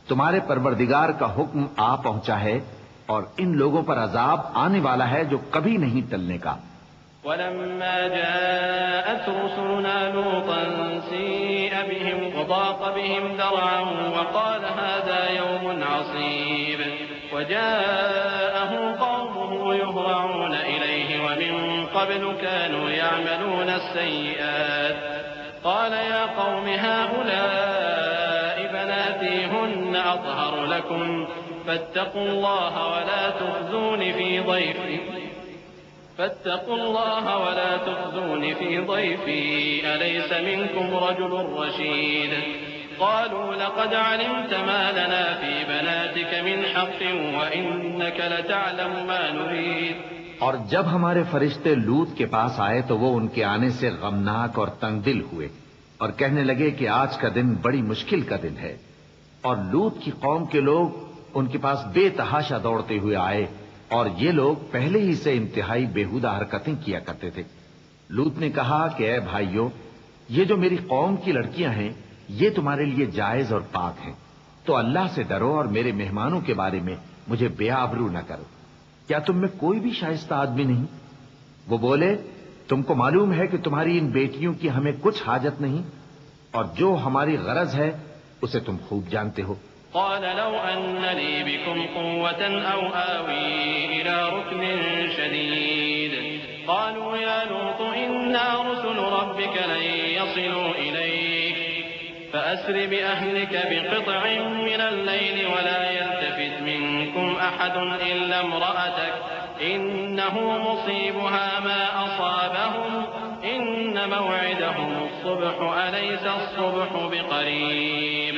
تمہارے پروردگار کا حکم آ پہنچا ہے اور ان لوگوں پر عذاب آنے والا ہے جو کبھی نہیں ٹلنے کا۔ ولما جاءت رسلنا لوطا سيء بهم وضاق بهم ذرعا وقال هذا يوم عصيب وجاءه قومه يهرعون إليه ومن قبل كانوا يعملون السيئات قال يا قوم هؤلاء بناتي هن أطهر لكم فاتقوا الله ولا تخزون في ضيفي أليس منكم رجل رشيد قالوا لقد علمت ما لنا في بناتك من حق وإنك لتعلم ما نريد۔ اور جب ہمارے فرشتے لوط کے پاس آئے تو وہ ان کے آنے سے غمناک اور تنگ دل ہوئے اور کہنے لگے کہ آج کا دن بڑی مشکل کا دن ہے۔ اور لوط کی قوم کے لوگ ان کے پاس بے تحاشا دوڑتے ہوئے آئے اور یہ لوگ پہلے ہی سے انتہائی بیہودہ حرکتیں کیا کرتے تھے۔ لوط نے کہا کہ اے بھائیو، یہ جو میری قوم کی لڑکیاں ہیں یہ تمہارے لیے جائز اور پاک ہیں، تو اللہ سے ڈرو اور میرے مہمانوں کے بارے میں مجھے بے آبرو نہ کرو۔ کیا تم میں کوئی بھی شائستہ آدمی نہیں؟ وہ بولے، تم کو معلوم ہے کہ تمہاری ان بیٹیوں کی ہمیں کچھ حاجت نہیں، اور جو ہماری غرض ہے اسے تم خوب جانتے ہو۔ قال لو أن لي بكم قوة أو آوي إلى ركن شديد قالوا يا لوط إنا رسل ربك لن يصلوا إليك فأسر بأهلك بقطع من الليل ولا يلتفت منكم أحد إلا امرأتك إنه مصيبها ما أصابهم إن موعدهم الصبح أليس الصبح بقريب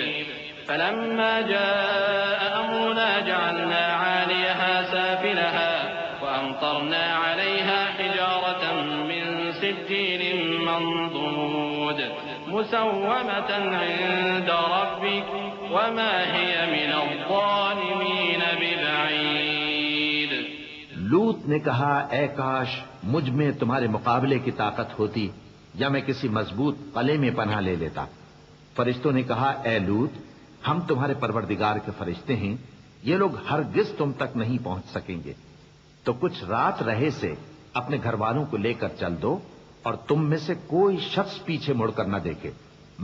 فلما جاء أمرنا جعلنا عاليها سافلها وأمطرنا عليها حجارة من سجيل منضود مسومة عند ربك وما هي من الظالمين ببعيد۔ لوط نے کہا، اے کاش مجھ میں تمہارے مقابلے کی طاقت ہوتی یا میں کسی مضبوط قلعے میں پناہ لے لیتا۔ فرشتوں نے کہا، اے لوط، ہم تمہارے پروردگار کے فرشتے ہیں، یہ لوگ ہرگز تم تک نہیں پہنچ سکیں گے، تو کچھ رات رہے سے اپنے گھر والوں کو لے کر چل دو اور تم میں سے کوئی شخص پیچھے مڑ کر نہ دیکھے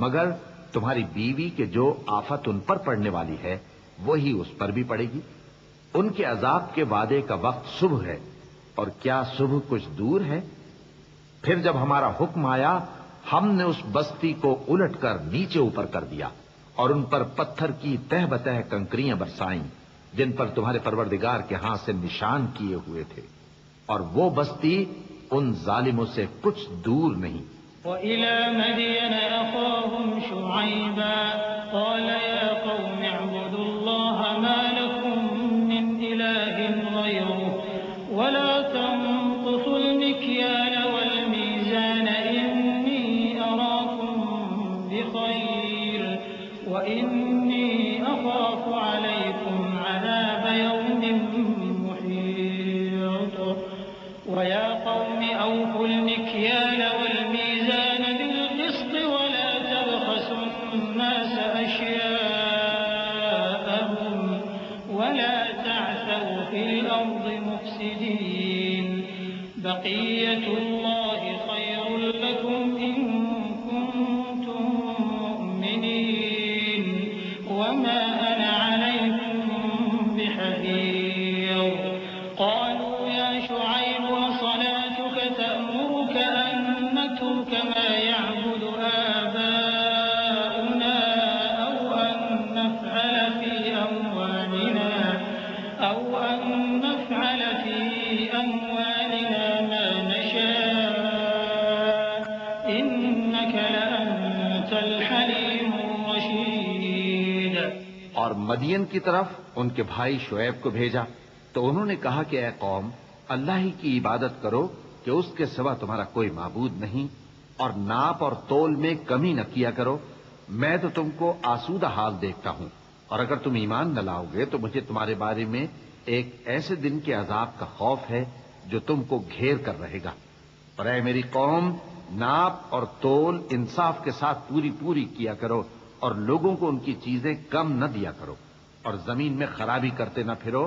مگر تمہاری بیوی کے جو آفت ان پر پڑنے والی ہے وہی اس پر بھی پڑے گی۔ ان کے عذاب کے وعدے کا وقت صبح ہے، اور کیا صبح کچھ دور ہے؟ پھر جب ہمارا حکم آیا ہم نے اس بستی کو الٹ کر نیچے اوپر کر دیا اور ان پر پتھر کی تہ بتہ کنکریاں برسائیں جن پر تمہارے پروردگار کے ہاں سے نشان کیے ہوئے تھے، اور وہ بستی ان ظالموں سے کچھ دور نہیں۔ وإلى مدين أخاهم شعيبا قال يا قوم اعبدوا الله ما لكم من إله غيره ولا تنقصوا المكيال والميزان إني أراكم بخير وإني أخاف عليكم عذاب يوم محيط ويا قوم أوفوا المكيال والميزان بالقسط ولا تبخسوا الناس أشياءهم ولا تعثوا في الأرض مفسدين بقية الله خير لكم إن كنتم مؤمنين وما أنا عليكم بحفيظ قالوا يا شعيب وصلاتك تأمرك أن نترك ما يعبد آباؤنا أو أن نفعل في أموالنا ما نشاء إنك لأنت الحليم الرشيد. اور مدین کی طرف ان کے بھائی شعیب کو بھیجا تو انہوں نے کہا کہ اے قوم اللہ ہی کی عبادت کرو کہ اس کے سوا تمہارا کوئی معبود نہیں اور ناپ اور تول میں کمی نہ کیا کرو. میں تو تم کو آسودہ حال دیکھتا ہوں اور اگر تم ایمان نہ لاؤ گے تو مجھے تمہارے بارے میں ایک ایسے دن کے عذاب کا خوف ہے جو تم کو گھیر کر رہے گا. اور اے میری قوم ناپ اور تول انصاف کے ساتھ پوری کیا کرو اور لوگوں کو ان کی چیزیں کم نہ دیا کرو اور زمین میں خرابی کرتے نہ پھرو.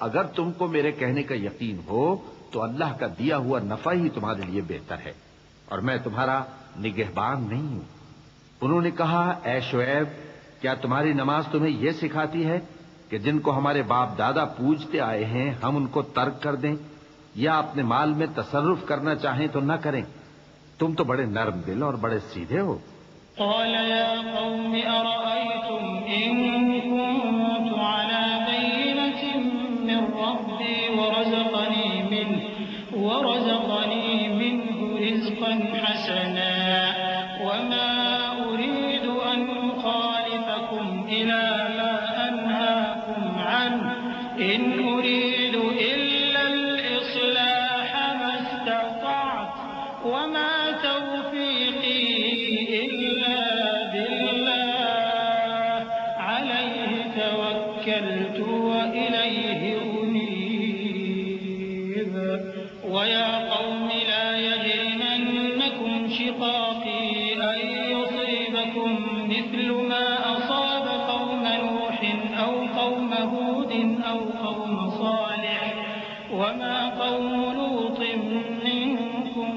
اگر تم کو میرے کہنے کا یقین ہو تو اللہ کا دیا ہوا نفع ہی تمہارے لیے بہتر ہے اور میں تمہارا نگہبان نہیں ہوں. انہوں نے کہا اے شعیب کیا تمہاری نماز تمہیں یہ سکھاتی ہے کہ جن کو ہمارے باپ دادا پوجتے آئے ہیں ہم ان کو ترک کر دیں یا اپنے مال میں تصرف کرنا چاہیں تو نہ کریں؟ تم تو بڑے نرم دل اور بڑے سیدھے ہو. قال يا قوم أرأيتم إن كنت على بينة من ربي ورزقني منه رزقا حسنا وما أريد أن أخالفكم إلى ما أنهاكم عنه إن أريد إلا الإصلاح ما استطعت وما توفيقي إلا بالله عليه توكلت وإليه أنيب. ويا قوم لا يجرمنكم شقاقي أن يصيبكم مثل ما أصاب قوم نوح أو قوم هود أو قوم صالح وما قوم لوط منكم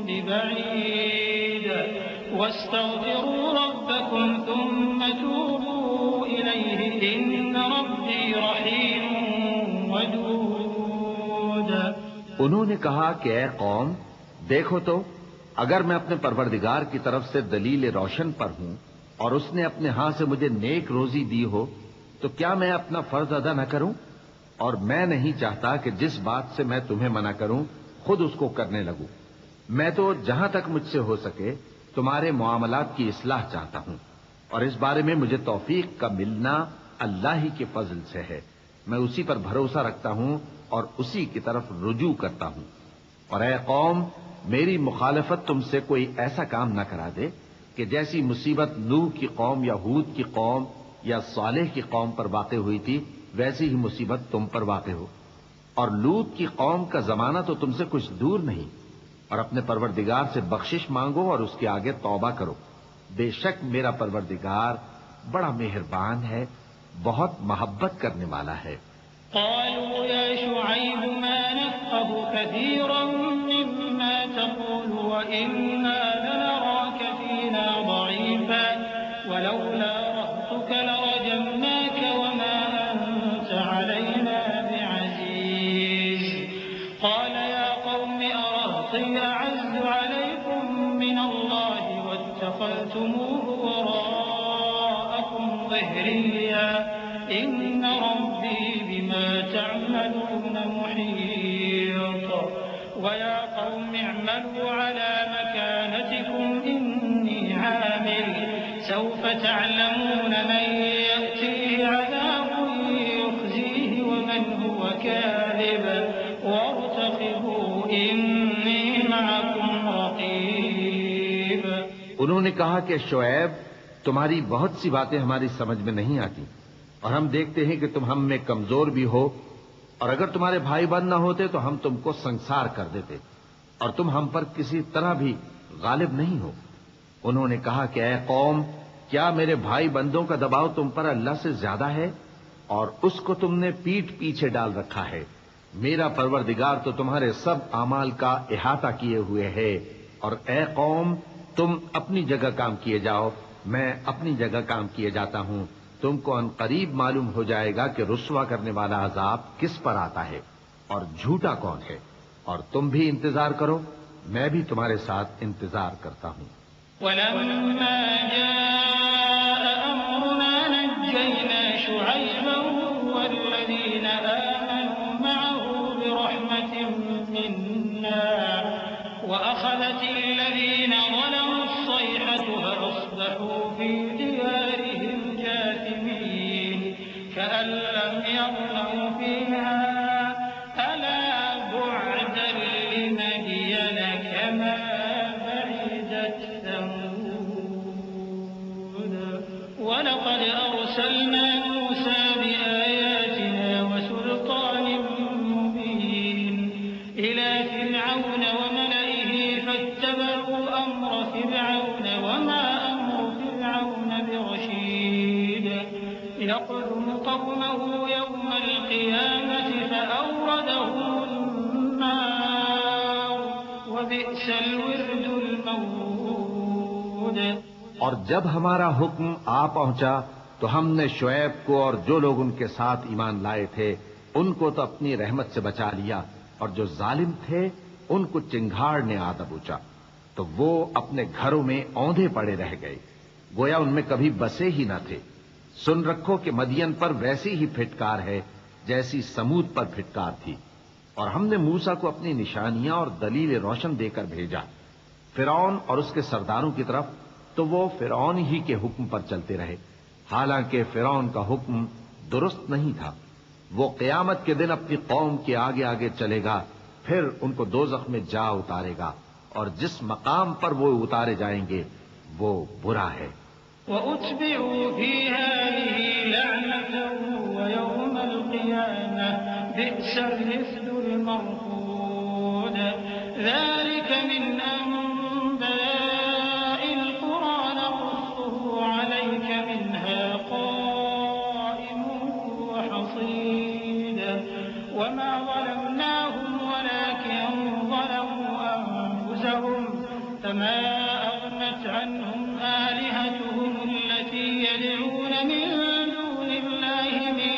ببعيد واستغفروا ربكم ثم توبوا إليه إن ربي رحيم ودود. انہوں نے کہا کہ اے قوم دیکھو تو اگر میں اپنے پروردگار کی طرف سے دلیل روشن پر ہوں اور اس نے اپنے ہاں سے مجھے نیک روزی دی ہو تو کیا میں اپنا فرض ادا نہ کروں؟ اور میں نہیں چاہتا کہ جس بات سے میں تمہیں منع کروں خود اس کو کرنے لگوں. میں تو جہاں تک مجھ سے ہو سکے تمہارے معاملات کی اصلاح چاہتا ہوں اور اس بارے میں مجھے توفیق کا ملنا اللہ ہی کے فضل سے ہے. میں اسی پر بھروسہ رکھتا ہوں اور اسی کی طرف رجوع کرتا ہوں. اور اے قوم میری مخالفت تم سے کوئی ایسا کام نہ کرا دے کہ جیسی مصیبت نوح کی قوم یا ہود کی قوم یا صالح کی قوم پر واقع ہوئی تھی ویسی ہی مصیبت تم پر واقع ہو. اور لوط کی قوم کا زمانہ تو تم سے کچھ دور نہیں. اور اپنے پروردگار سے بخشش مانگو اور اس کے آگے توبہ کرو. بے شک میرا پروردگار بڑا مہربان ہے بہت محبت کرنے والا ہے. قالوا يا شعيب ما نفقه كثيرا مما تقول وإنا لنراك فينا ضعيفا ولولا رهطك لرجمناك وما أنت علينا بعزيز. قال يا قوم أرهطي أعز عليكم من الله واتخذتموه وراءكم ظهريا إن ربي بما تعملون محيط. ويا قوم اعملوا على مكانتكم تعلمون من يأتيه عذاب يخزيه ومن هو كاذب وارتقبوا إني معكم رقيب. انہوں نے کہا کہ شعیب تمہاری بہت سی باتیں ہماری سمجھ میں نہیں آتی اور ہم دیکھتے ہیں کہ تم ہم میں کمزور بھی ہو اور اگر تمہارے بھائی بند نہ ہوتے تو ہم تم کو سنسار کر دیتے اور تم ہم پر کسی طرح بھی غالب نہیں ہو. انہوں نے کہا کہ اے قوم کیا میرے بھائی بندوں کا دباؤ تم پر اللہ سے زیادہ ہے اور اس کو تم نے پیٹھ پیچھے ڈال رکھا ہے. میرا پروردگار تو تمہارے سب اعمال کا احاطہ کیے ہوئے ہے. اور اے قوم تم اپنی جگہ کام کیے جاؤ میں اپنی جگہ کام کیے جاتا ہوں. تم کو ان قریب معلوم ہو جائے گا کہ رسوا کرنے والا عذاب کس پر آتا ہے اور جھوٹا کون ہے. اور تم بھی انتظار کرو میں بھی تمہارے ساتھ انتظار کرتا ہوں. ولما جاء أمرنا نجينا شعيبا والذين آمنوا معه برحمة منا وأخذت الذين ظلموا الصيحة فأصبحوا في ديارهم جاثمين كأن لم يغنوا فيها ألا بعدا لمدين كما بعدت ثمود ولقد أرسلنا موسى بآياتنا وسلطان مبين إلى فرعون وملئه فاتبعوا أمر فرعون وما أمر فرعون برشيد يقدم قومه يوم القيامة فأوردهم النار وبئس الورد المورود. اور جب ہمارا حکم آ پہنچا تو ہم نے شعیب کو اور جو لوگ ان کے ساتھ ایمان لائے تھے ان کو تو اپنی رحمت سے بچا لیا اور جو ظالم تھے ان کو چنگھاڑ نے آ دبوچا تو وہ اپنے گھروں میں اوندھے پڑے رہ گئے گویا ان میں کبھی بسے ہی نہ تھے. سن رکھو کہ مدین پر ویسی ہی پھٹکار ہے جیسی سمود پر پھٹکار تھی. اور ہم نے موسیٰ کو اپنی نشانیاں اور دلیل روشن دے کر بھیجا فرعون اور اس کے سرداروں کی طرف تو وہ فرعون ہی کے حکم پر چلتے رہے حالانکہ فرعون کا حکم درست نہیں تھا. وہ قیامت کے دن اپنی قوم کے آگے آگے چلے گا پھر ان کو دوزخ میں جا اتارے گا اور جس مقام پر وہ اتارے جائیں گے وہ برا ہے. وَأُتْبِعُوا فِي هَٰذِهِ لَعْنَةً وَيَوْمَ الْقِيَامَةِ بِئْسَ الرِّفْدُ الْمَرْفُودُ. ذَٰلِكَ مِنْ أَنبَاءِ الْقُرَىٰ نَقُصُّهُ عَلَيْكَ مِنْهَا قَائِمٌ وَحَصِيدٌ. وَمَا ظَلَمْنَاهُمْ وَلَٰكِن ظَلَمُوا أَنفُسَهُمْ فَمَا أَغْنَتْ عَنْهُمْ آلهتهم التي يدعون من دون الله من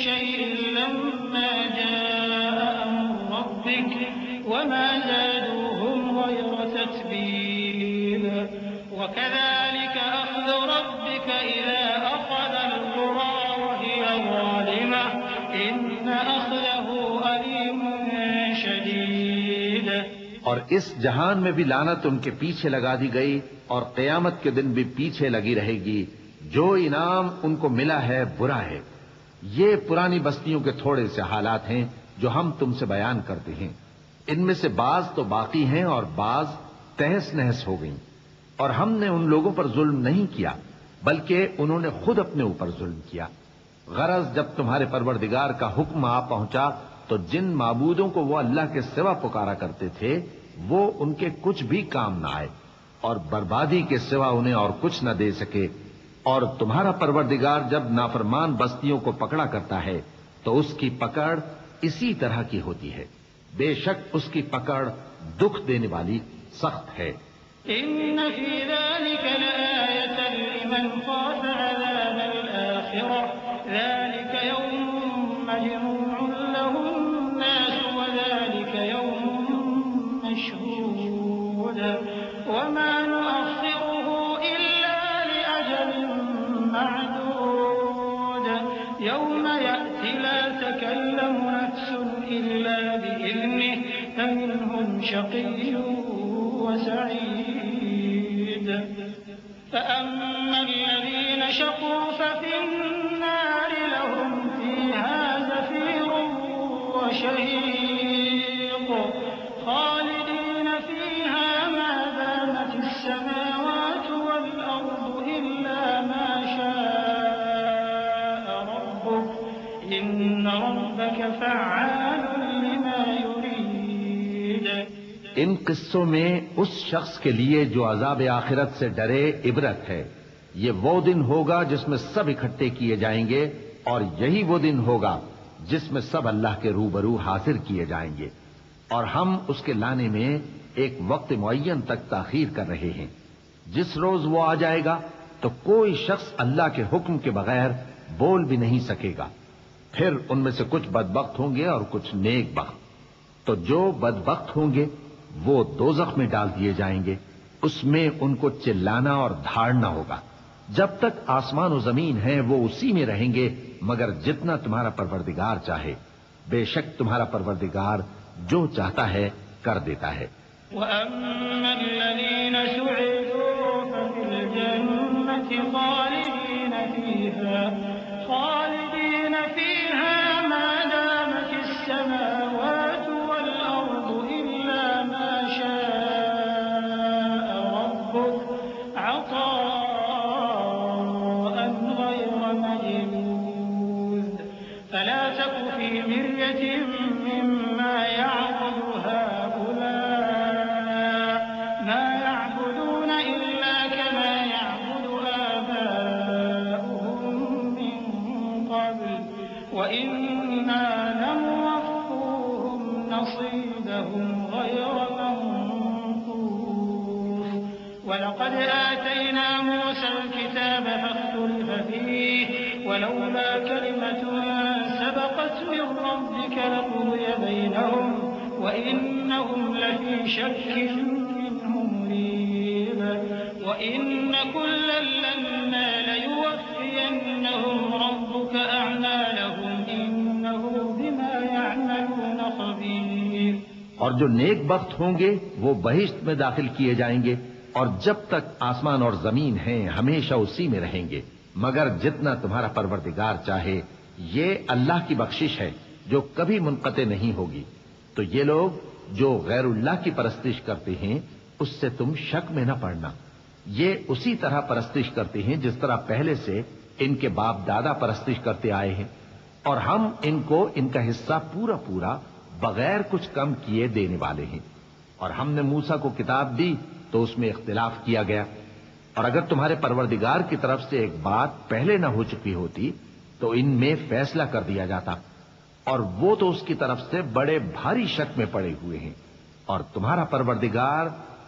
شيء لما جاء أمر ربك وما زادوهم غير تتبيب. وكذلك أخذ ربك إذا أخذ القرى وهي ظالمة إن أخذه أليم شديد. اور اس جہان میں بھی لعنت ان کے پیچھے لگا دی گئی اور قیامت کے دن بھی پیچھے لگی رہے گی. جو انعام ان کو ملا ہے برا ہے. یہ پرانی بستیوں کے تھوڑے سے حالات ہیں جو ہم تم سے بیان کرتے ہیں. ان میں سے بعض تو باقی ہیں اور بعض تہس نہس ہو گئیں. اور ہم نے ان لوگوں پر ظلم نہیں کیا بلکہ انہوں نے خود اپنے اوپر ظلم کیا. غرض جب تمہارے پروردگار کا حکم آ پہنچا تو جن معبودوں کو وہ اللہ کے سوا پکارا کرتے تھے وہ ان کے کچھ بھی کام نہ آئے اور بربادی کے سوا انہیں اور کچھ نہ دے سکے. اور تمہارا پروردگار جب نافرمان بستیوں کو پکڑا کرتا ہے تو اس کی پکڑ اسی طرح کی ہوتی ہے. بے شک اس کی پکڑ دکھ دینے والی سخت ہے. إن في ذلك لآية لمن خاف عذاب الآخرة ذلك يوم مجموع له الناس وذلك يوم مشهود وما نؤخره إلا لأجل معدود يوم يأتي لا تكلم نفس إلا بإذنه فمنهم شقي وسعيد فأما الذين شقوا ففي النار لهم فيها زفير وشهيق خالدين فيها ما دامت السماوات والأرض إلا ما شاء ربك إن ربك فعال لما يريد. ان قصوں میں اس شخص کے لیے جو عذاب آخرت سے ڈرے عبرت ہے. یہ وہ دن ہوگا جس میں سب اکٹھے کیے جائیں گے، اور یہی وہ دن ہوگا جس میں سب اللہ کے روبرو حاضر کیے جائیں گے، اور ہم اس کے لانے میں ایک وقت معین تک تاخیر کر رہے ہیں. جس روز وہ آ جائے گا تو کوئی شخص اللہ کے حکم کے بغیر بول بھی نہیں سکے گا. پھر ان میں سے کچھ بدبخت ہوں گے اور کچھ نیک بخت. تو جو بدبخت ہوں گے وہ دوزخ میں ڈال دیے جائیں گے. اس میں ان کو چلانا اور دھاڑنا ہوگا. جب تک آسمان و زمین ہیں وہ اسی میں رہیں گے مگر جتنا تمہارا پروردگار چاہے. بے شک تمہارا پروردگار جو چاہتا ہے کر دیتا ہے. وَأَمَّا الَّذِينَ سُعِدُوا فَفِي الْجَنَّةِ خَالِدِينَ فِيهَا مَا دَامَتِ السَّمَاوَاتُ وَالْأَرْضُ إِلَّا مَا شَاءَ رَبُّكَ عَطَاءً غَيْرَ مَجْذُوذٍ. فَلَا تَكُ فِي مِرْيَةٍ مِّمَّا يَعْبُدُ هَٰؤُلَاءِ مَا يَعْبُدُونَ إِلَّا كَمَا يَعْبُدُ آبَاؤُهُم مِّن قَبْلُ وَإِنَّا لَمُوَفُّوهُمْ نَصِيبَهُمْ غَيْرَ مَنقُوصٍ. وَلَقَدْ آتَيْنَا مُوسَى الْكِتَابَ فَاخْتُلِفَ فِيهِ وَلَوْلَا كَلِمَةٌ سَبَقَتْ مِن رَّبِّكَ لَقُضِيَ بَيْنَهُمْ وَإِنَّهُمْ لَفِي شَكٍّ مِّنْهُ مُرِيبٍ. وَإِنَّ كُلًّا لَّمَّا لَيُوَفِّيَنَّهُمْ رَبُّكَ أَعْمَالَهُمْ إِنَّهُ بِمَا يَعْمَلُونَ خَبِيرٌ. اور جو نیک بخت ہوں گے وہ بہشت میں داخل کیے جائیں گے، اور جب تک آسمان اور زمین ہیں ہمیشہ اسی میں رہیں گے مگر جتنا تمہارا پروردگار چاہے. یہ اللہ کی بخشش ہے جو کبھی منقطع نہیں ہوگی. تو یہ لوگ جو غیر اللہ کی پرستش کرتے ہیں اس سے تم شک میں نہ پڑنا. یہ اسی طرح پرستش کرتے ہیں جس طرح پہلے سے ان کے باپ دادا پرستش کرتے آئے ہیں، اور ہم ان کو ان کا حصہ پورا پورا بغیر کچھ کم کیے دینے والے ہیں. اور ہم نے موسیٰ کو کتاب دی تو اس میں اختلاف کیا گیا، اور اگر تمہارے پروردگار کی طرف سے ایک بات پہلے نہ ہو چکی ہوتی تو ان میں فیصلہ کر دیا جاتا، اور وہ تو اس کی طرف سے بڑے بھاری شک میں پڑے ہوئے ہیں. اور تمہارا پروردگار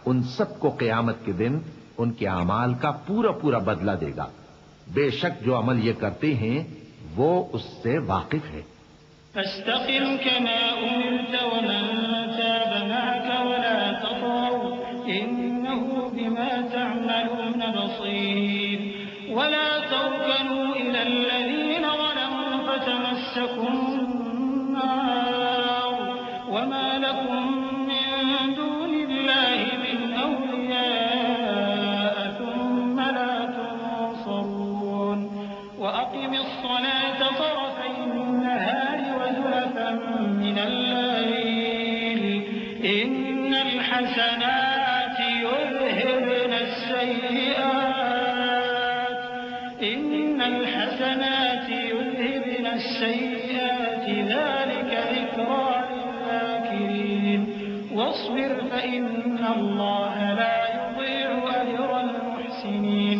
ان سب کو قیامت کے دن ان کے اعمال کا پورا پورا بدلہ دے گا. بے شک جو عمل یہ کرتے ہیں وہ اس سے واقف ہے. فاستقم كما أمرت ومن تاب معك ولا تطغوا إنه بما تعملون بصير. ولا تركنوا إلى الذين ظلموا فتمسكم النار وما لكم من دون الله من أولياء ثم لا تنصرون. وأقم الصلاة طرفي النهار وزلفا من الليل إن الحسنات يذهبن السيئات ذلك ذكرى للذاكرين. واصبر فإن الله لا يضيع أجر المحسنين.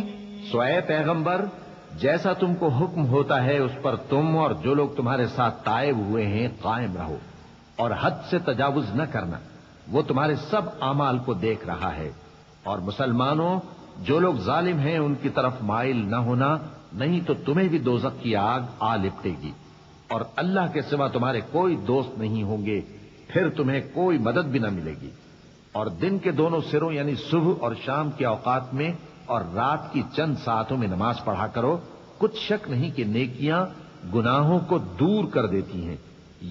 سو اے پیغمبر، جیسا تم کو حکم ہوتا ہے اس پر تم اور جو لوگ تمہارے ساتھ تائب ہوئے ہیں قائم رہو، اور حد سے تجاوز نہ کرنا. وہ تمہارے سب اعمال کو دیکھ رہا ہے. اور مسلمانوں، جو لوگ ظالم ہیں ان کی طرف مائل نہ ہونا، نہیں تو تمہیں بھی دوزخ کی آگ آ لپٹے گی. اور اللہ کے سوا تمہارے کوئی دوست نہیں ہوں گے، پھر تمہیں کوئی مدد بھی نہ ملے گی. اور دن کے دونوں سروں یعنی صبح اور شام کے اوقات میں اور رات کی چند ساعتوں میں نماز پڑھا کرو. کچھ شک نہیں کہ نیکیاں گناہوں کو دور کر دیتی ہیں.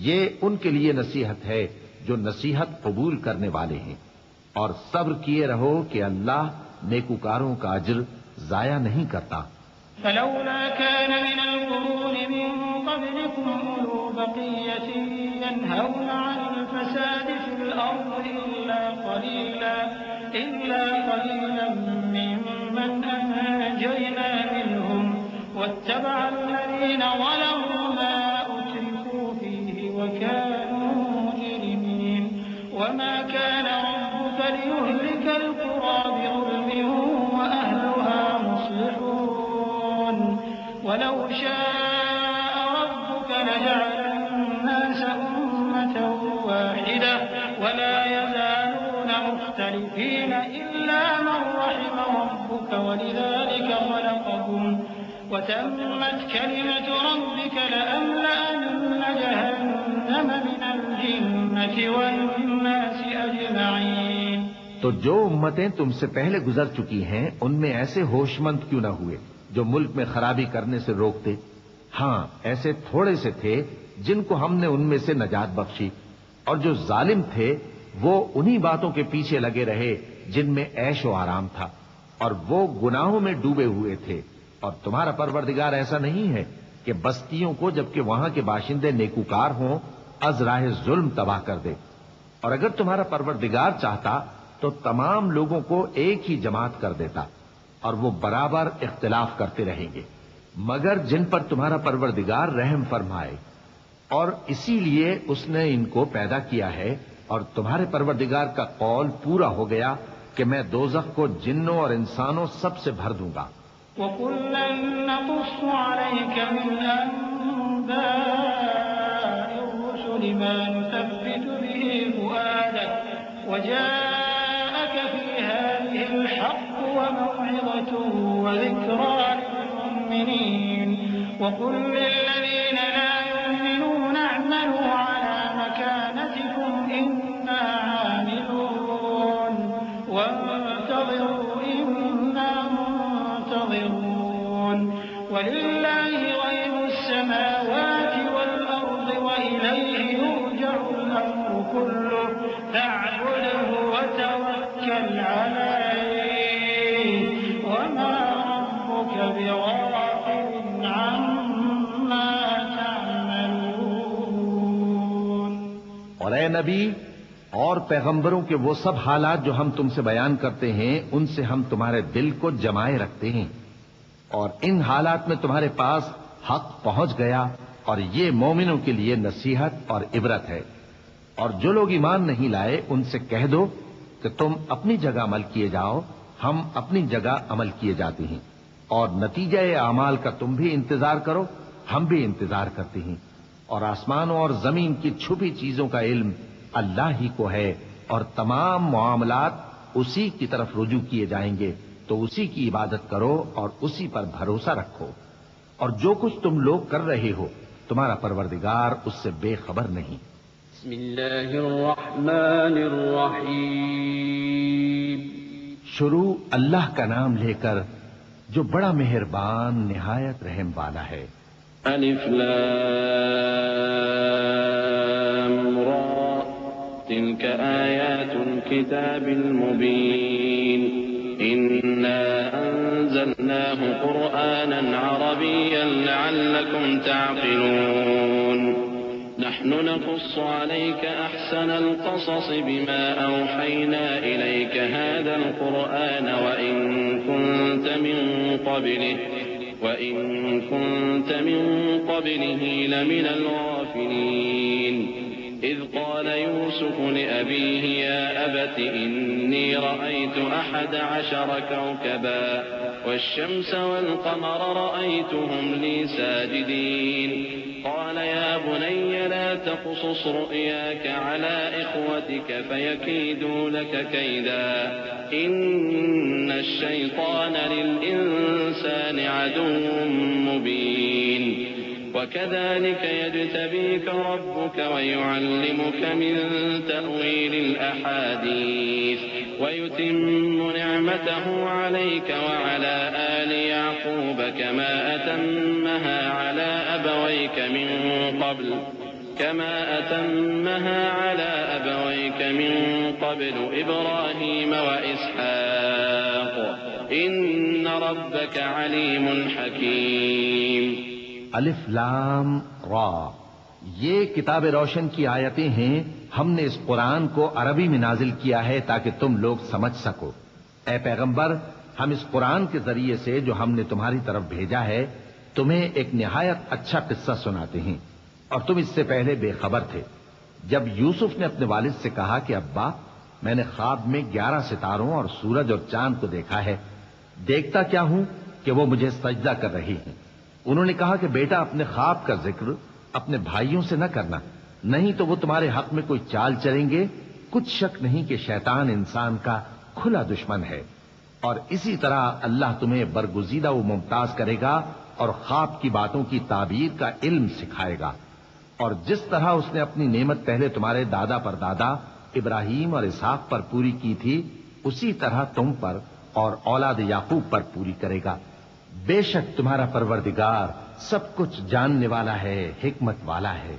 یہ ان کے لیے نصیحت ہے جو نصیحت قبول کرنے والے ہیں. اور صبر کیے رہو کہ اللہ نیکوکاروں کا اجر ضائع نہیں کرتا۔ فلولا كان من القرون من قبلكم أولو بقية ينهون عن الفساد في الأرض إلا قليلا ممن أنجينا منهم واتبع الذين ظلموا ما أترفوا فيه وكانوا مجرمين وما كان ربك ليهلك القرى بظلم وأهلها مصلحون ولو شاء ربك لجعل الناس أمة واحدة ولا يزالون مختلفين إلا من رحم ربك ولذلك خلقهم وتمت كلمة ربك لأملأن جهنم من الجنة والناس أجمعين۔ تو جو امتیں تم سے پہلے گزر چکی ہیں ان میں ایسے ہوش مند کیوں نہ ہوئے جو ملک میں خرابی کرنے سے روکتے؟ ہاں، ایسے تھوڑے سے تھے جن کو ہم نے ان میں سے نجات بخشی، اور جو ظالم تھے وہ انہی باتوں کے پیچھے لگے رہے جن میں عیش و آرام تھا، اور وہ گناہوں میں ڈوبے ہوئے تھے۔ اور تمہارا پروردگار ایسا نہیں ہے کہ بستیوں کو جبکہ وہاں کے باشندے نیکوکار ہوں از راہ ظلم تباہ کر دے، اور اگر تمہارا پروردگار چاہتا تو تمام لوگوں کو ایک ہی جماعت کر دیتا، اور وہ برابر اختلاف کرتے رہیں گے مگر جن پر تمہارا پروردگار رحم فرمائے، اور اسی لیے اس نے ان کو پیدا کیا ہے۔ اور تمہارے پروردگار کا قول پورا ہو گیا کہ میں دوزخ کو جنوں اور انسانوں سب سے بھر دوں گا۔ وَكُلًّا نَّقُصُّ عَلَيْكَ مِنْ أَنبَاءِ الرُّسُلِ مَا نُثَبِّتُ بِهِ فُؤَادَكَ وَجَاءَكَ فِي هَٰذِهِ الْحَقُّ وَمَوْعِظَةٌ وَذِكْرَىٰ لِلْمُؤْمِنِينَ وَقُل لِّلَّذِينَ لَا يُؤْمِنُونَ اعْمَلُوا عَلَىٰ مَكَانَتِكُمْ إِنَّا عَامِلُونَ وَانتَظِرُوا إِنَّا منتظرون وَلِلَّهِ غَيْبُ السَّمَاوَاتِ وَالْأَرْضِ وَإِلَيْهِ يُرْجَعُ الْأَمْرُ كُلُّهُ فَاعْبُدْهُ وَتَوَكَّلْ عَلَيْهِ وَمَا رَبُّكَ بِغَافِلٍ عَمَّا تَعْمَلُونَ۔ اور اے نبی اور پیغمبروں کے وہ سب حالات جو ہم تم سے بیان کرتے ہیں ان سے ہم تمہارے دل کو جمائے رکھتے ہیں، اور ان حالات میں تمہارے پاس حق پہنچ گیا، اور یہ مومنوں کے لیے نصیحت اور عبرت ہے۔ اور جو لوگ ایمان نہیں لائے ان سے کہہ دو کہ تم اپنی جگہ عمل کیے جاؤ، ہم اپنی جگہ عمل کیے جاتے ہیں، اور نتیجہ اعمال کا تم بھی انتظار کرو، ہم بھی انتظار کرتے ہیں۔ اور آسمانوں اور زمین کی چھپی چیزوں کا علم اللہ ہی کو ہے، اور تمام معاملات اسی کی طرف رجوع کیے جائیں گے، تو اسی کی عبادت کرو اور اسی پر بھروسہ رکھو، اور جو کچھ تم لوگ کر رہے ہو تمہارا پروردگار اس سے بے خبر نہیں۔ بسم اللہ الرحمن الرحیم۔ شروع اللہ کا نام لے کر جو بڑا مہربان نہایت رحم والا ہے۔ الف لام را تلك آیات الكتاب المبین إنا أنزلناه قرآنا عربيا لعلكم تعقلون نحن نقص عليك أحسن القصص بما أوحينا إليك هذا القرآن وإن كنت من قبله لمن الغافلين إذ قال يوسف لأبيه يا أبت إني رأيت 11 كوكبا والشمس والقمر رأيتهم لي ساجدين قال يا بني لا تقصص رؤياك على إخوتك فيكيدوا لك كيدا إن الشيطان للإنسان عدو مبين وكذلك يجتبيك ربك ويعلمك من تأويل الأحاديث ويتم نعمته عليك وعلى آل يعقوب كما أتمها على أبويك من قبل إبراهيم وإسحاق إن ربك عليم حكيم. الف لام را، یہ کتاب روشن کی آیتیں ہیں. ہم نے اس قرآن کو عربی میں نازل کیا ہے تاکہ تم لوگ سمجھ سکو. اے پیغمبر، ہم اس قرآن کے ذریعے سے جو ہم نے تمہاری طرف بھیجا ہے تمہیں ایک نہایت اچھا قصہ سناتے ہیں، اور تم اس سے پہلے بے خبر تھے. جب یوسف نے اپنے والد سے کہا کہ ابا، میں نے خواب میں 11 ستاروں اور سورج اور چاند کو دیکھا ہے، دیکھتا کیا ہوں کہ وہ مجھے سجدہ کر رہی ہیں. انہوں نے کہا کہ بیٹا، اپنے خواب کا ذکر اپنے بھائیوں سے نہ کرنا، نہیں تو وہ تمہارے حق میں کوئی چال چلیں گے. کچھ شک نہیں کہ شیطان انسان کا کھلا دشمن ہے، اور اسی طرح اللہ تمہیں برگزیدہ و ممتاز کرے گا اور خواب کی باتوں کی تعبیر کا علم سکھائے گا. اور جس طرح اس نے اپنی نعمت پہلے تمہارے دادا پر دادا ابراہیم اور اسحاق پر پوری کی تھی، اسی طرح تم پر اور اولاد یعقوب پر پوری کرے گا. بے شک تمہارا پروردگار سب کچھ جاننے والا ہے، حکمت والا ہے.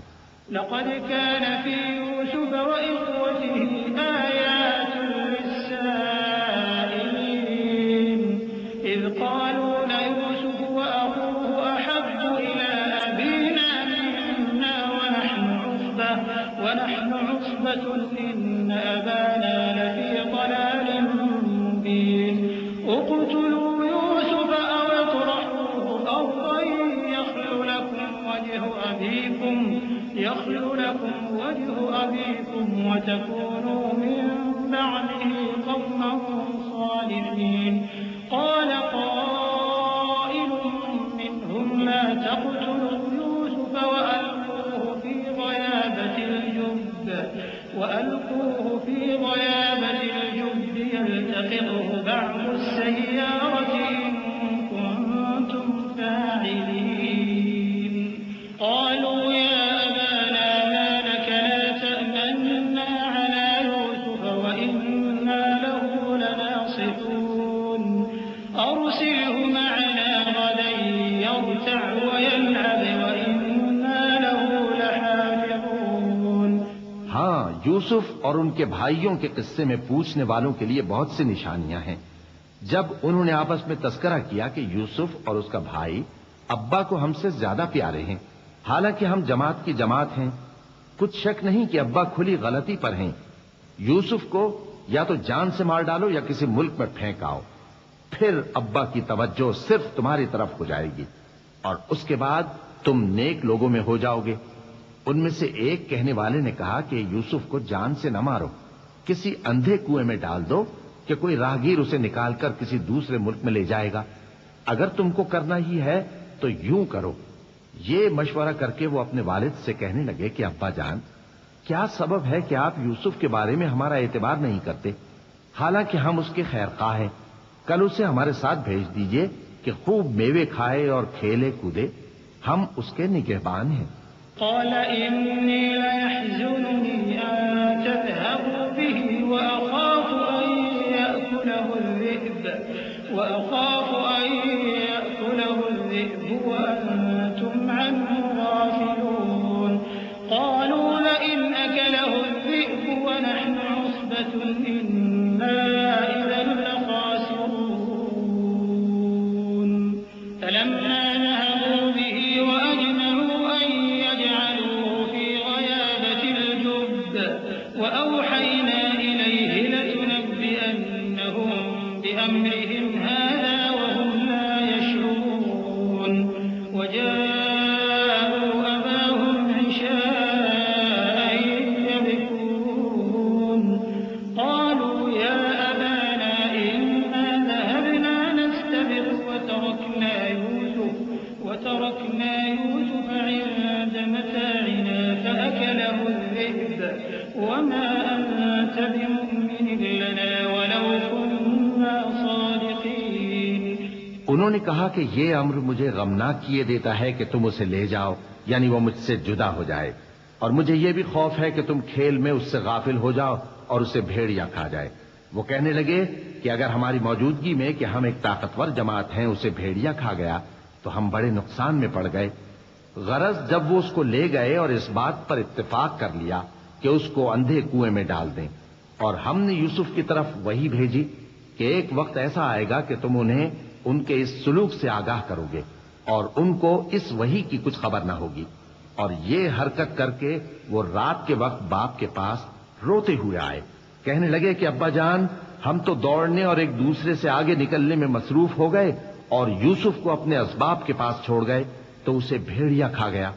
لقد كان في يوسف وإخوته آيات للسائلين إذ قالوا ليوسف وأخوه أحب إلى أبينا منا ونحن عصبة إن أبانا لفي ضلال مبين. اقتلوا يوسف أو اطرحوه أرضا يخل لكم وجه أبيكم وتكونوا من بعده قوما صالحين. قال قائل منهم لا تقتلوا يوسف وألقوه في غيابة الجب يلتقطه بعض السيارة إن كنتم فاعلين. قالوا يا أبانا ما لك لا تأمنا على يوسف وإنا له لناصحون. أرسله معنا غدا يرتع ويلعب وإنا له لحافظون. ہاں، یوسف اور ان کے بھائیوں کے قصے میں پوچھنے والوں کے لیے بہت سی نشانیاں ہیں. جب انہوں نے آپس میں تذکرہ کیا کہ یوسف اور اس کا بھائی ابا کو ہم سے زیادہ پیارے ہیں، حالانکہ ہم جماعت کی جماعت ہیں، کچھ شک نہیں کہ ابا کھلی غلطی پر ہیں. یوسف کو یا تو جان سے مار ڈالو یا کسی ملک میں پھینک آؤ، پھر ابا کی توجہ صرف تمہاری طرف ہو جائے گی اور اس کے بعد تم نیک لوگوں میں ہو جاؤ گے. ان میں سے ایک کہنے والے نے کہا کہ یوسف کو جان سے نہ مارو، کسی اندھے کنویں میں ڈال دو کہ کوئی راہگیر اسے نکال کر کسی دوسرے ملک میں لے جائے گا. اگر تم کو کرنا ہی ہے تو یوں کرو. یہ مشورہ کر کے وہ اپنے والد سے کہنے لگے کہ ابا جان، کیا سبب ہے کہ آپ یوسف کے بارے میں ہمارا اعتبار نہیں کرتے، حالانکہ ہم اس کے خیر خواہ ہیں. کل اسے ہمارے ساتھ بھیج دیجئے کہ خوب میوے کھائے اور کھیلے کودے، ہم اس کے نگہبان ہیں. قال إني ليحزنني أن تذهبوا به وأخاف أن يأكله الذئب وأنتم عنه غافلون. قالوا لئن أكله الذئب ونحن عصبة إنا إذا لخاسرون. فلما ذهبوا به وأجمعوا أن يجعلوه في غيابة الجب وأوحينا إليه لتنبئنهم بأمرهم هذا وهم لا يشعرون. وجاءوا أباهم عشاء يبكون. قالوا يا أبانا إنا ذهبنا نستبق وتركنا يوسف عند متاعنا فأكله الذئب وما أنت بمؤمن لنا ولو كنا صادقين. انہوں نے کہا کہ یہ امر مجھے غمناک کیے دیتا ہے کہ تم اسے لے جاؤ، یعنی وہ مجھ سے جدا ہو جائے، اور مجھے یہ بھی خوف ہے کہ تم کھیل میں اس سے غافل ہو جاؤ اور اسے بھیڑیا کھا جائے. وہ کہنے لگے کہ اگر ہماری موجودگی میں کہ ہم ایک طاقتور جماعت ہیں اسے بھیڑیا کھا گیا تو ہم بڑے نقصان میں پڑ گئے. غرض جب وہ اس کو لے گئے اور اس بات پر اتفاق کر لیا کہ اس کو اندھے کنویں میں ڈال دیں، اور ہم نے یوسف کی طرف وہی بھیجی کہ ایک وقت ایسا آئے گا کہ تم انہیں ان کے اس سلوک سے آگاہ کرو گے اور ان کو اس وحی کی کچھ خبر نہ ہوگی، اور یہ حرکت کر کے وہ رات کے وقت باپ کے پاس روتے ہوئے آئے، کہنے لگے کہ ابا جان، ہم تو دوڑنے اور ایک دوسرے سے آگے نکلنے میں مصروف ہو گئے اور یوسف کو اپنے اسباب کے پاس چھوڑ گئے تو اسے بھیڑیا کھا گیا،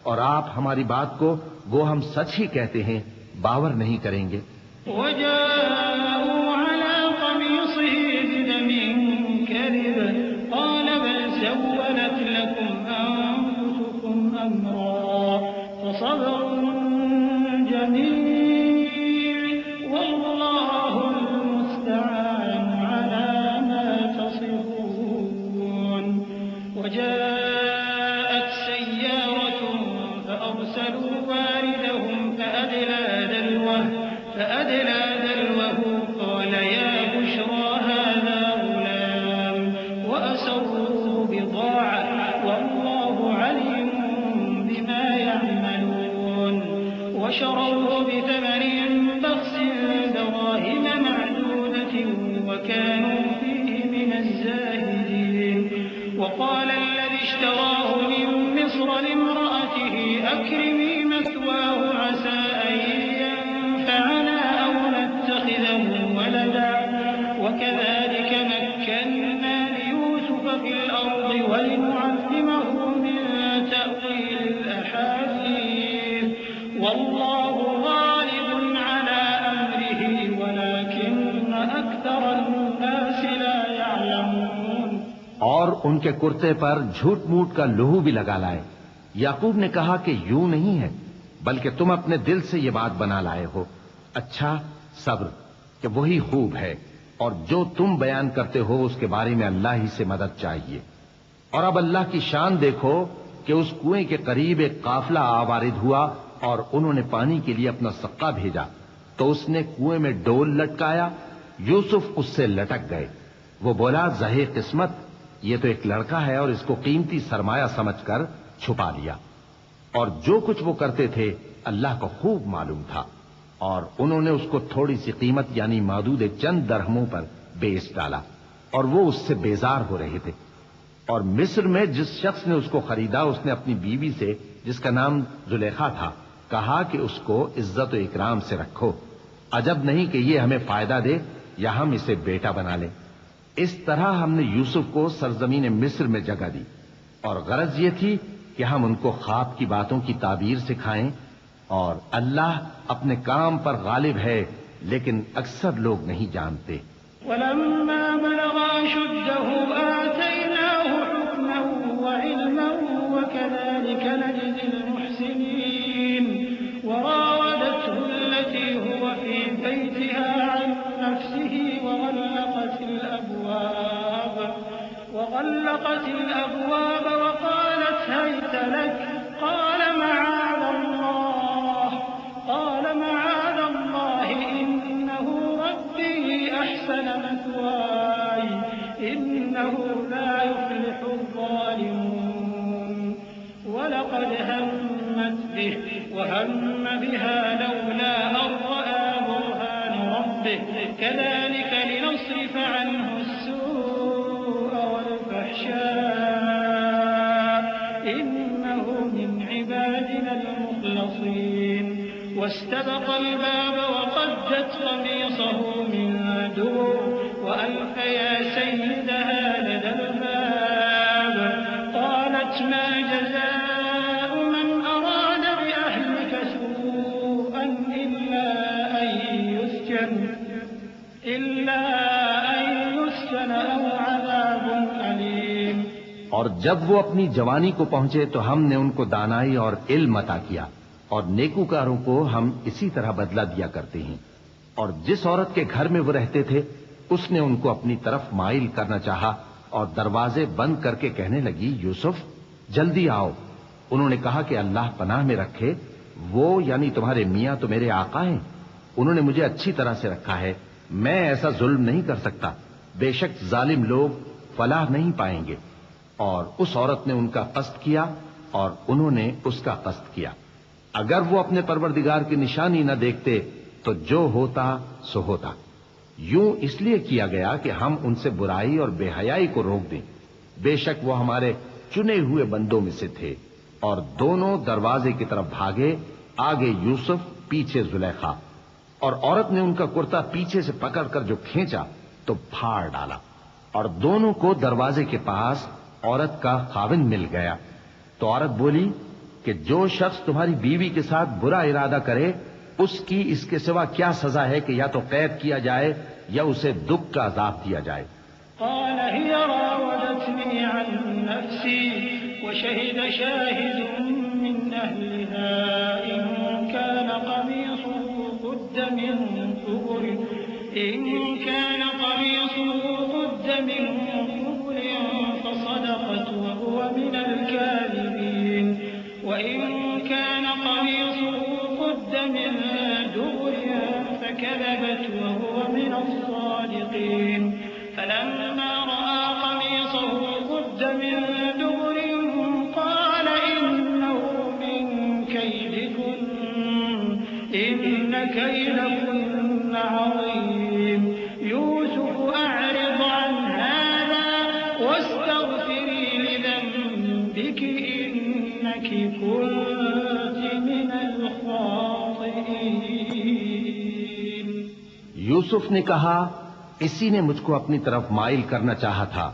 اور آپ ہماری بات کو وہ ہم سچ ہی کہتے ہیں باور نہیں کریں گے۔ وجاءوا على قميصه بدم كذب قال بل سولت لكم أنفسكم أمرا فصبر جميل والله المستعان على ما تصفون۔ وجاءت سيارة فأرسلوا واردهم فأدلى دلوه قال يا بشرى هذا غلام وأسروه بضاعة والله عليم بما يعملون وشروه بثمن بخس دراهم معدودة وكانوا فيه من الزاهدين۔ وقال الذي اشتراه من مصر لامرأته أكرمي مثواه عسى أن ينفعنا أو نتخذه ولدا وكذلك مكنا ليوسف في الأرض ولنعلمه من تأويل الأحاديث والله غالب على أمره ولكن أكثر الناس لا يعلمون۔ اور ان کے کرتے پر جھوٹ موٹ کا لہو بھی لگا لائے۔ یعقوب نے کہا کہ یوں نہیں ہے، بلکہ تم اپنے دل سے یہ بات بنا لائے ہو۔ اچھا، صبر کہ وہی خوب ہے، اور جو تم بیان کرتے ہو اس کے بارے میں اللہ ہی سے مدد چاہیے۔ اور اب اللہ کی شان دیکھو کہ اس کنویں کے قریب ایک قافلہ آوارد ہوا اور انہوں نے پانی کے لیے اپنا سقا بھیجا تو اس نے کنویں میں ڈول لٹکایا، یوسف اس سے لٹک گئے۔ وہ بولا زہے قسمت، یہ تو ایک لڑکا ہے، اور اس کو قیمتی سرمایہ سمجھ کر چھپا لیا۔ اور جو کچھ وہ کرتے تھے اللہ کو خوب معلوم تھا، اور انہوں نے اس کو تھوڑی سی قیمت یعنی معدود چند درہموں پر بیچ ڈالا، اور وہ اس سے بیزار ہو رہے تھے۔ اور مصر میں جس شخص نے اس کو خریدا اس نے اپنی بیوی سے جس کا نام زلیخا تھا کہا کہ اس کو عزت و اکرام سے رکھو، عجب نہیں کہ یہ ہمیں فائدہ دے یا ہم اسے بیٹا بنا لیں۔ اس طرح ہم نے یوسف کو سرزمین مصر میں جگہ دی، اور غرض یہ تھی کہ ہم ان کو خواب کی باتوں کی تعبیر سکھائیں، اور اللہ اپنے کام پر غالب ہے لیکن اکثر لوگ نہیں جانتے۔ ولما بلغ أشده آتيناه حكما وعلما وكذلك نجزي المحسنين وراودته التي هو في بيتها عن نفسه وغلقت الأبواب وقالت هيت لك قال معاذ الله إنه ربي أحسن مثواي إنه لا يفلح الظالمون ولقد همت به وهم بها لولا أن رأى برهان ربه كذلك لنصرف عنه السوء والفحشاء إنه من عبادنا المخلصين واستبق الباب وقدت قميصه من دبر وألف يا سيدها لدى الباب قالت ما جزاء من أراد بأهلك سوءا إلا أن يسجن أو عذاب أليم۔ اور جب وہ اپنی جوانی کو پہنچے تو ہم نے ان کو دانائی اور علم عطا کیا، اور نیکوکاروں کو ہم اسی طرح بدلہ دیا کرتے ہیں۔ اور جس عورت کے گھر میں وہ رہتے تھے اس نے ان کو اپنی طرف مائل کرنا چاہا اور دروازے بند کر کے کہنے لگی یوسف جلدی آؤ۔ انہوں نے کہا کہ اللہ پناہ میں رکھے، وہ یعنی تمہارے میاں تو میرے آقا ہیں، انہوں نے مجھے اچھی طرح سے رکھا ہے، میں ایسا ظلم نہیں کر سکتا، بے شک ظالم لوگ فلاح نہیں پائیں گے۔ اور اس عورت نے ان کا قصد کیا اور انہوں نے اس کا قصد کیا۔ اگر وہ اپنے پروردگار کی نشانی نہ دیکھتے تو جو ہوتا سو ہوتا۔ یوں اس لیے کیا گیا کہ ہم ان سے برائی اور بے حیائی کو روک دیں. بے شک وہ ہمارے چنے ہوئے بندوں میں سے تھے. اور دونوں دروازے کی طرف بھاگے، آگے یوسف، پیچھے زلیخا. اور عورت نے ان کا کرتا پیچھے سے پکڑ کر جو کھینچا تو پھاڑ ڈالا، اور دونوں کو دروازے کے پاس عورت کا خاوند مل گیا. تو عورت بولی کہ جو شخص تمہاری بیوی کے ساتھ برا ارادہ کرے اس کی اس کے سوا کیا سزا ہے کہ یا تو قید کیا جائے یا اسے دکھ کا عذاب دیا جائے. قال هي راودتني عن نفسي وشهد شاهد من أهلها إن كان قميصه قد من قبل فصدقت وهو من الكاذبين وإن كان قميصه قد من دبر فكذبت وهو من الصادقين فلما رأى قميصه قد من دبر قال إنه من كيدكن إن كيدكن عظيم يوسف أعرض عن هذا واستغفري لذنبك إنك كنت من الخاطئين. یوسف نے کہا اسی نے مجھ کو اپنی طرف مائل کرنا چاہا تھا،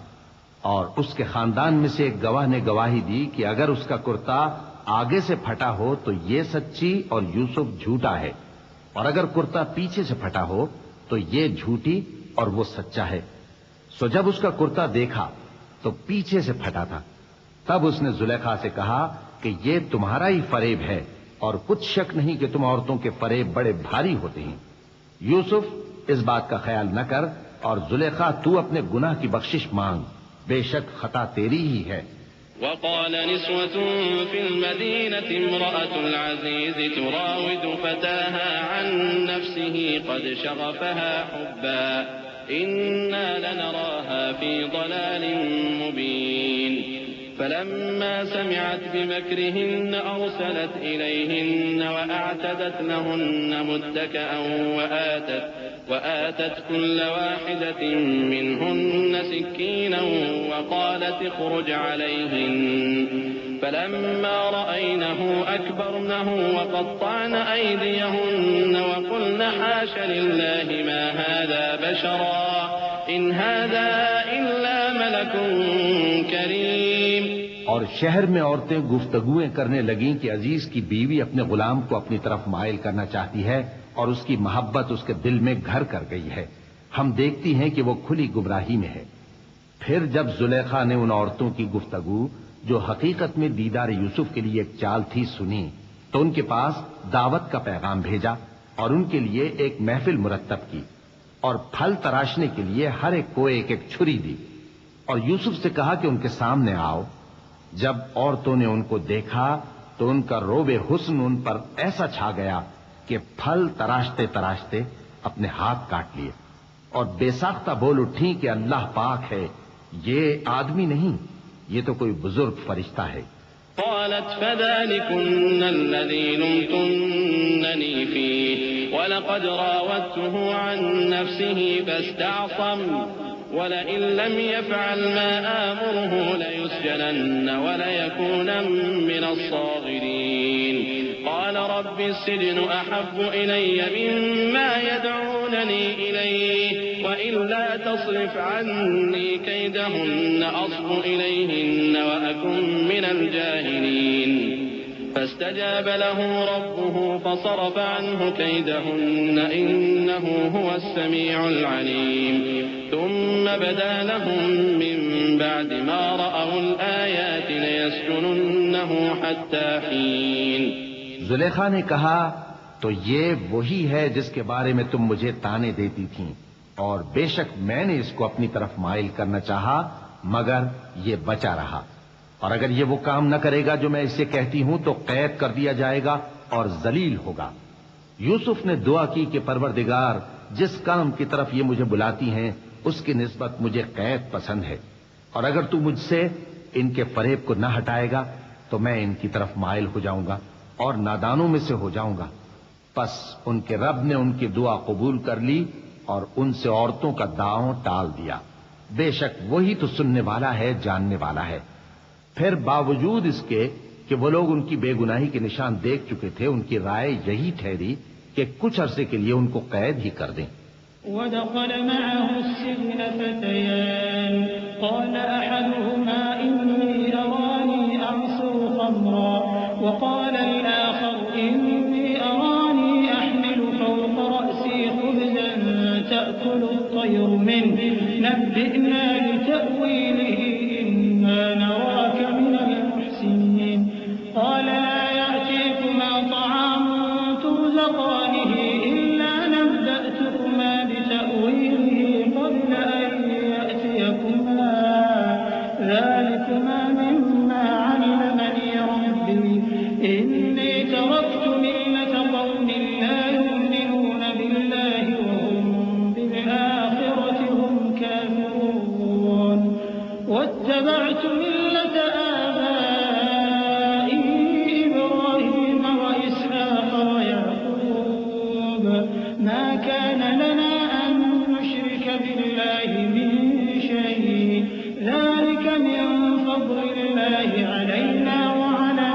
اور اس کے خاندان میں سے ایک گواہ نے گواہی دی کہ اگر اس کا کرتا آگے سے پھٹا ہو تو یہ سچی اور یوسف جھوٹا ہے، اور اگر کرتا پیچھے سے پھٹا ہو تو یہ جھوٹی اور وہ سچا ہے. سو جب اس کا کرتا دیکھا تو پیچھے سے پھٹا تھا، تب اس نے زلیخا سے کہا کہ یہ تمہارا ہی فریب ہے، اور کچھ شک نہیں کہ تم عورتوں کے فریب بڑے بھاری ہوتے ہیں. یوسف اس بات کا خیال نہ کر، اور زلیخا تو اپنے گناہ کی بخشش مانگ، بے شک خطا تیری ہی ہے. وقال نسوة في المدينة امرأة العزيز تراود فتاها عن نفسه قد شغفها حبا إنا لنراها في ضلال مبين. فلما سمعت بمكرهن أرسلت إليهن وأعتدت لهن متكئا وآتت كل واحدة منهن سكينا وقالت اخرج عليهن. فلما رأينه أكبرنه وقطعن أيديهن وقلن حاش لله ما هذا بشرا إن هذا إلا ملك کریم. اور شہر میں عورتیں گفتگویں کرنے لگیں کہ عزیز کی بیوی اپنے غلام کو اپنی طرف مائل کرنا چاہتی ہے اور اس کی محبت اس کے دل میں گھر کر گئی ہے. ہم دیکھتی ہیں کہ وہ کھلی گمراہی میں ہے. پھر جب زلیخا نے ان عورتوں کی گفتگو جو حقیقت میں دیدار یوسف کے لیے ایک چال تھی سنی تو ان کے پاس دعوت کا پیغام بھیجا اور ان کے لیے ایک محفل مرتب کی اور پھل تراشنے کے لیے ہر ایک کو ایک ایک چھری دی اور یوسف سے کہا کہ ان کے سامنے آؤ. جب عورتوں نے ان کو دیکھا تو ان کا روب حسن ان پر ایسا چھا گیا کہ پھل تراشتے تراشتے اپنے ہاتھ کاٹ لیے اور بے ساختہ بول اٹھی کہ اللہ پاک ہے، یہ آدمی نہیں، یہ تو کوئی بزرگ فرشتہ ہے. قالت فذلكن الذي لمتنني فيه ولقد راودته عن نفسه فاستعصم ولئن لم يفعل ما آمره ليسجنن وليكونن من الصاغرين. قال رب السجن أحب إلي مما يدعونني إليه وإلا تصرف عني كيدهن أصب إليهن وأكن من الجاهلين. فاستجاب له ربه فصرف عنه كيدهن إنه هو السميع العليم. ثم بدا لهم من بعد ما رأوا الآيات ليسجننه حتى حين. زلیخا نے کہا تو یہ وہی ہے جس کے بارے میں تم مجھے تانے دیتی تھیں، اور بے شک میں نے اس کو اپنی طرف مائل کرنا چاہا مگر یہ بچا رہا، اور اگر یہ وہ کام نہ کرے گا جو میں اسے کہتی ہوں تو قید کر دیا جائے گا اور ذلیل ہوگا. یوسف نے دعا کی کہ پروردگار جس کام کی طرف یہ مجھے بلاتی ہیں اس کی نسبت مجھے قید پسند ہے، اور اگر تو مجھ سے ان کے فریب کو نہ ہٹائے گا تو میں ان کی طرف مائل ہو جاؤں گا اور نادانوں میں سے ہو جاؤں گا. پس ان کے رب نے ان کی دعا قبول کر لی اور ان سے عورتوں کا داؤں ٹال دیا. بے شک وہی تو سننے والا ہے، جاننے والا ہے. پھر باوجود اس کے کہ وہ لوگ ان کی بے گناہی کے نشان دیکھ چکے تھے، ان کی رائے یہی ٹھہری کہ کچھ عرصے کے لیے ان کو قید ہی کر دیں. ودخل معه السجن فتيان قال أحدهما إني أراني أعصر خمرا وقال الآخر إني أراني أحمل فوق رأسي خبزا تأكل الطير منه نبئنا بتأويله إنا نراك من المحسنين قال لا يأتيكما طعام ترزقانه إلا نبأتكما بتأويله قبل أن يأتيكما ذلكما مما علمني ربي إني تركت ملة قوم لا يؤمنون بالله وهم بالآخرة هم كافرون واتبعت ملة آبائي إبراهيم وإسحاق ويعقوب ما كان لنا أن نشرك بالله من شيء ذلك من فضل الله علينا وعلى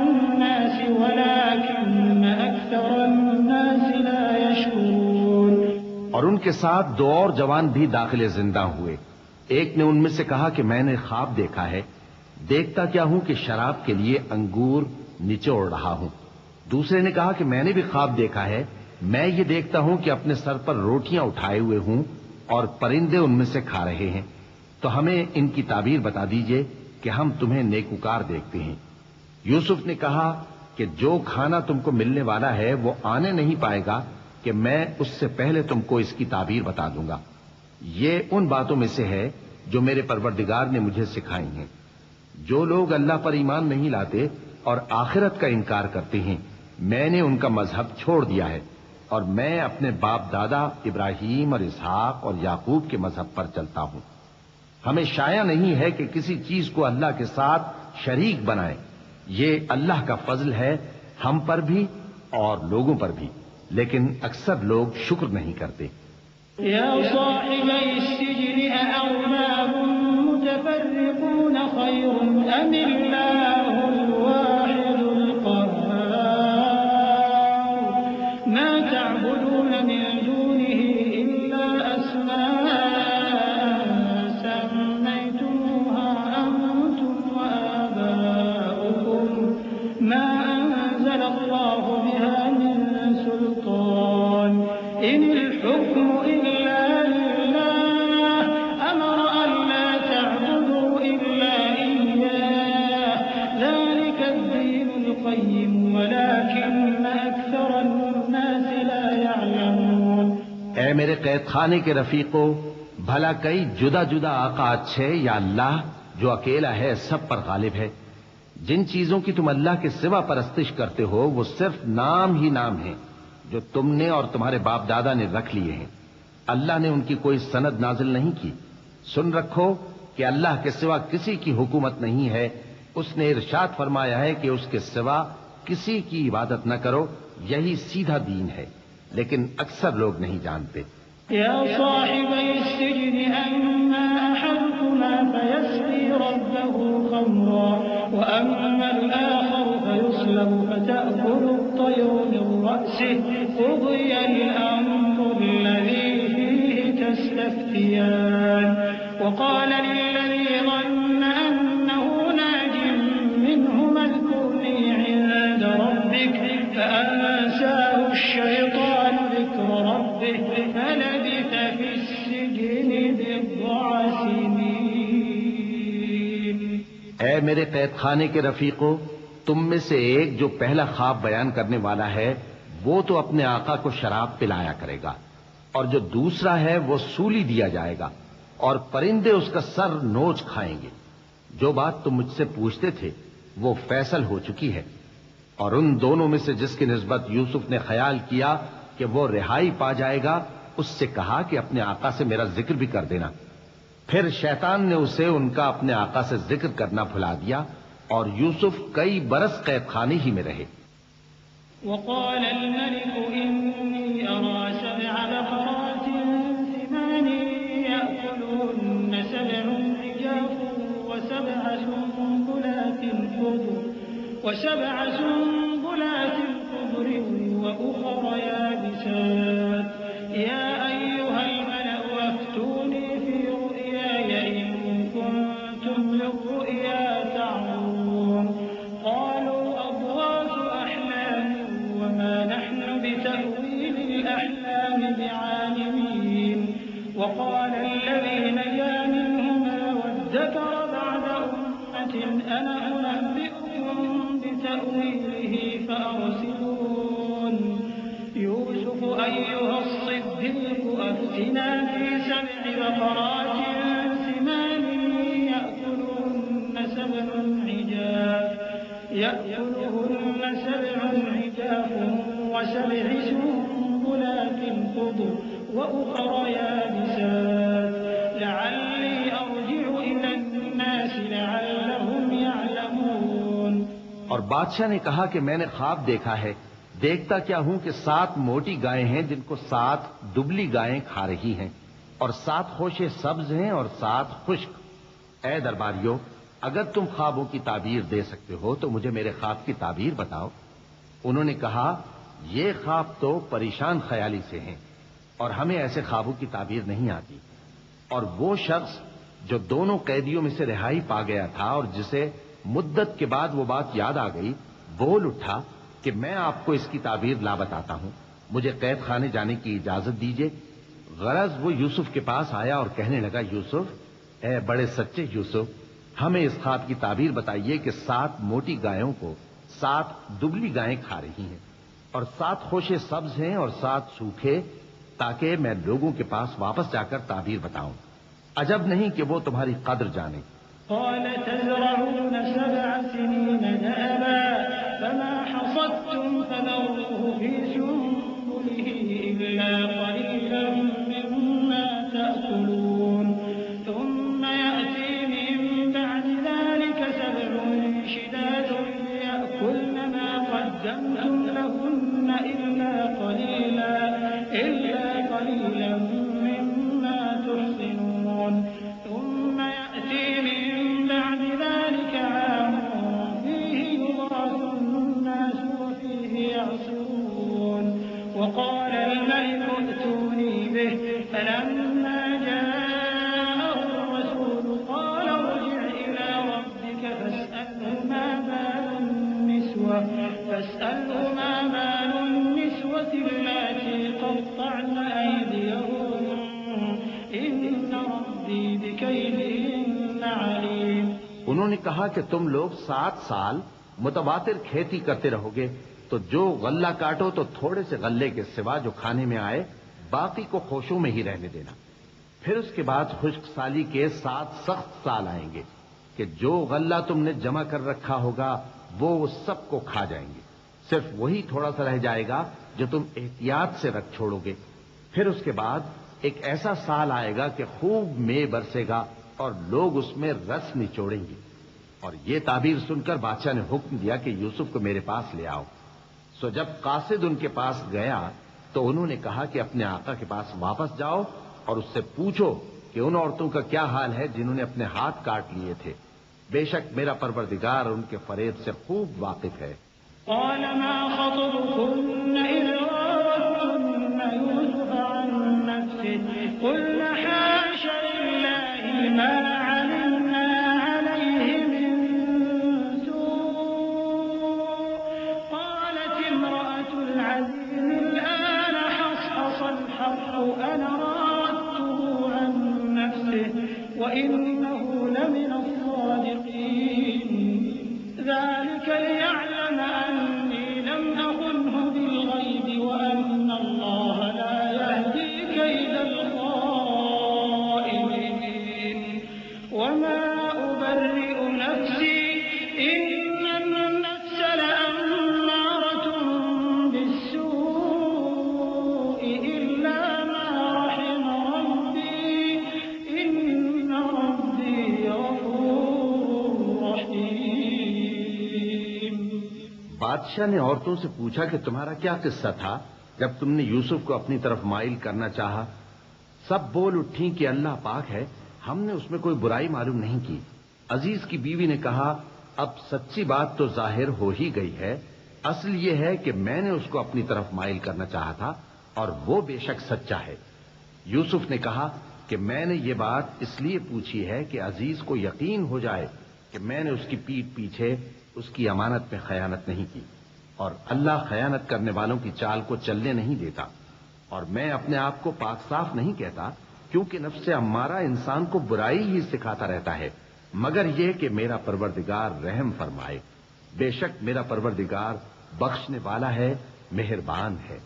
الناس ولكن أكثر الناس لا يشكرون. اور ان کے ساتھ دو اور جوان بھی داخل زندہ ہوئے. ایک نے ان میں سے کہا کہ میں نے خواب دیکھا ہے، دیکھتا کیا ہوں کہ شراب کے لیے انگور نچوڑ رہا ہوں. دوسرے نے کہا کہ میں نے بھی خواب دیکھا ہے، میں یہ دیکھتا ہوں کہ اپنے سر پر روٹیاں اٹھائے ہوئے ہوں اور پرندے ان میں سے کھا رہے ہیں. تو ہمیں ان کی تعبیر بتا دیجئے کہ ہم تمہیں نیکوکار دیکھتے ہیں. یوسف نے کہا کہ جو کھانا تم کو ملنے والا ہے وہ آنے نہیں پائے گا کہ میں اس سے پہلے تم کو اس کی تعبیر بتا دوں گا. یہ ان باتوں میں سے ہے جو میرے پروردگار نے مجھے سکھائی ہیں. جو لوگ اللہ پر ایمان نہیں لاتے اور آخرت کا انکار کرتے ہیں، میں نے ان کا مذہب چھوڑ دیا ہے اور میں اپنے باپ دادا ابراہیم اور اسحاق اور یعقوب کے مذہب پر چلتا ہوں. ہمیں شایع نہیں ہے کہ کسی چیز کو اللہ کے ساتھ شریک بنائیں. یہ اللہ کا فضل ہے ہم پر بھی اور لوگوں پر بھی، لیکن اکثر لوگ شکر نہیں کرتے. يا صاحبي السجن أأرباب متفرقون خير أم الله الواحد القهار ما تعبدون من دونه إلا أسماء سميتموها أنتم وآباؤكم ما أنزل الله بها من سلطان إن الحكم إلا لله أمر أن لا تعبدوا إلا إياه ذلك الدين القيم ولكن أكثر الناس لا يعلمون. اے میرے قید خانے کے رفیقو، بھلا کئی جدا جدا آقا اچھے یا اللہ جو اکیلا ہے سب پر غالب ہے؟ جن چیزوں کی تم اللہ کے سوا پرستش کرتے ہو وہ صرف نام ہی نام ہیں جو تم نے اور تمہارے باپ دادا نے رکھ لیے ہیں. اللہ نے ان کی کوئی سند نازل نہیں کی. سن رکھو کہ اللہ کے سوا کسی کی حکومت نہیں ہے. اس نے ارشاد فرمایا ہے کہ اس کے سوا کسی کی عبادت نہ کرو، یہی سیدھا دین ہے، لیکن اکثر لوگ نہیں جانتے. يا صاحبي السجن أما أحدكما فيسقي ربه خمرا وأما الآخر فيصلب فتأكل الطير من رأسه قضي الأمر الذي فيه تستفتيان وقال للذي ظن أنه ناج منهما اذكرني عند ربك فأنساه الشيطان ذكر ربه فلبث في السجن بضع سنين. اے میرے قید خانے کے رفیقو، تم میں سے ایک جو پہلا خواب بیان کرنے والا ہے وہ تو اپنے آقا کو شراب پلایا کرے گا، اور جو دوسرا ہے وہ سولی دیا جائے گا اور پرندے اس کا سر نوچ کھائیں گے. جو بات تم مجھ سے پوچھتے تھے وہ فیصل ہو چکی ہے. اور ان دونوں میں سے جس کی نسبت یوسف نے خیال کیا کہ وہ رہائی پا جائے گا، اس سے کہا کہ اپنے آقا سے میرا ذکر بھی کر دینا. پھر شیطان نے اسے ان کا اپنے آقا سے ذکر کرنا بھلا دیا اور یوسف کئی برس قید خانے ہی میں رہے۔ وقال الملك إني أرى 7 بقرات سمان يأكلهن 7 عجاف وسبع سنبلات خضر وأخر يابسات يا أيها الملأ أفتوني في رؤياي إن كنتم للرؤيا تعبرون قالوا أضغاث أحلام وما نحن بتأويل الأحلام بعالمين وقال الذي نجا منهما وادكر بعد أمة أنا أنبئكم بتأويله فأرسلون يوسف أيها الصديق أفتنا في 7 بقرات سمان يأكلهن 7 عجاف و7 سنبلات خضر وأخر يابسات لعلي أرجع إلى الناس لعلهم يعلمون۔ اور بادشاہ نے کہا کہ میں نے خواب دیکھا ہے، دیکھتا کیا ہوں کہ 7 موٹی گائیں ہیں جن کو 7 دبلی گائیں کھا رہی ہیں، اور 7 خوشے سبز ہیں اور 7 خشک۔ اے درباریوں، اگر تم خوابوں کی تعبیر دے سکتے ہو تو مجھے میرے خواب کی تعبیر بتاؤ۔ انہوں نے کہا یہ خواب تو پریشان خیالی سے ہیں اور ہمیں ایسے خوابوں کی تعبیر نہیں آتی۔ اور وہ شخص جو دونوں قیدیوں میں سے رہائی پا گیا تھا اور جسے مدت کے بعد وہ بات یاد آ گئی، بول اٹھا کہ میں آپ کو اس کی تعبیر لا بتاتا ہوں، مجھے قید خانے جانے کی اجازت دیجیے۔ غرض وہ یوسف کے پاس آیا اور کہنے لگا، یوسف، اے بڑے سچے یوسف، ہمیں اس خواب کی تعبیر بتائیے کہ 7 موٹی گایوں کو 7 دبلی گائیں کھا رہی ہیں، اور 7 خوشے سبز ہیں اور 7 سوکھے، تاکہ میں لوگوں کے پاس واپس جا کر تعبیر بتاؤں۔ عجب نہیں کہ وہ تمہاری قدر جانے۔ قال تزرعون 7 سنين دأبا فما حصدتم فذروه في سنبله إلا قليلا مما تأكلون ثم يأتي من بعد ذلك 7 شداد يأكلن ما قدمتم لهن إلا قليلا مما تحصنون ثم يأتي من بعد ذلك عام فيه يغاث الناس وفيه يعصرون وقال الملك ائتوني به فلما جاءه الرسول قال ارجع إلى ربك فاسأله ما بال النسوة اللاتي قطعن أيديهن إن ربي بكيدهن عليم۔ انہوں نے کہا کہ تم لوگ 7 سال متواتر کھیتی کرتے رہو گے، تو جو غلہ کاٹو تو تھوڑے سے غلے کے سوا جو کھانے میں آئے باقی کو خوشوں میں ہی رہنے دینا۔ پھر اس کے بعد خشک سالی کے 7 سخت سال آئیں گے کہ جو غلہ تم نے جمع کر رکھا ہوگا وہ سب کو کھا جائیں گے، صرف وہی تھوڑا سا رہ جائے گا جو تم احتیاط سے رکھ چھوڑو گے۔ پھر اس کے بعد ایک ایسا سال آئے گا کہ خوب مے برسے گا اور لوگ اس میں رس نچوڑیں گے۔ اور یہ تعبیر سن کر بادشاہ نے حکم دیا کہ یوسف کو میرے پاس لے آؤ۔ سو جب قاصد ان کے پاس گیا تو انہوں نے کہا کہ اپنے آقا کے پاس واپس جاؤ اور اس سے پوچھو کہ ان عورتوں کا کیا حال ہے جنہوں نے اپنے ہاتھ کاٹ لیے تھے، بے شک میرا پروردگار ان کے فریب سے خوب واقف ہے۔ قال ما خطبكن إذ راوتن يوسف عن نفسه قلن حاش لله ما علمنا عليه من سوء قالت امرأة العزيز الآن حصحص الحق أنا راودته عن نفسه وإنه لمن الصادقين ذلك ليعلم أني لم أخنه بالغيب وأن الله لا يهدي كيد الخائنين۔ بادشاہ نے عورتوں سے پوچھا کہ تمہارا کیا قصہ تھا جب تم نے یوسف کو اپنی طرف مائل کرنا چاہا؟ سب بول اٹھی کہ اللہ پاک ہے، ہم نے اس میں کوئی برائی معلوم نہیں کی۔ عزیز کی بیوی نے کہا، اب سچی بات تو ظاہر ہو ہی گئی ہے، اصل یہ ہے کہ میں نے اس کو اپنی طرف مائل کرنا چاہا تھا اور وہ بے شک سچا ہے۔ یوسف نے کہا کہ میں نے یہ بات اس لیے پوچھی ہے کہ عزیز کو یقین ہو جائے کہ میں نے اس کی پیٹھ پیچھے اس کی امانت میں خیانت نہیں کی، اور اللہ خیانت کرنے والوں کی چال کو چلنے نہیں دیتا۔ اور میں اپنے آپ کو پاک صاف نہیں کہتا، کیونکہ نفس امارہ انسان کو برائی ہی سکھاتا رہتا ہے، مگر یہ کہ میرا پروردگار رحم فرمائے۔ بے شک میرا پروردگار بخشنے والا ہے، مہربان ہے۔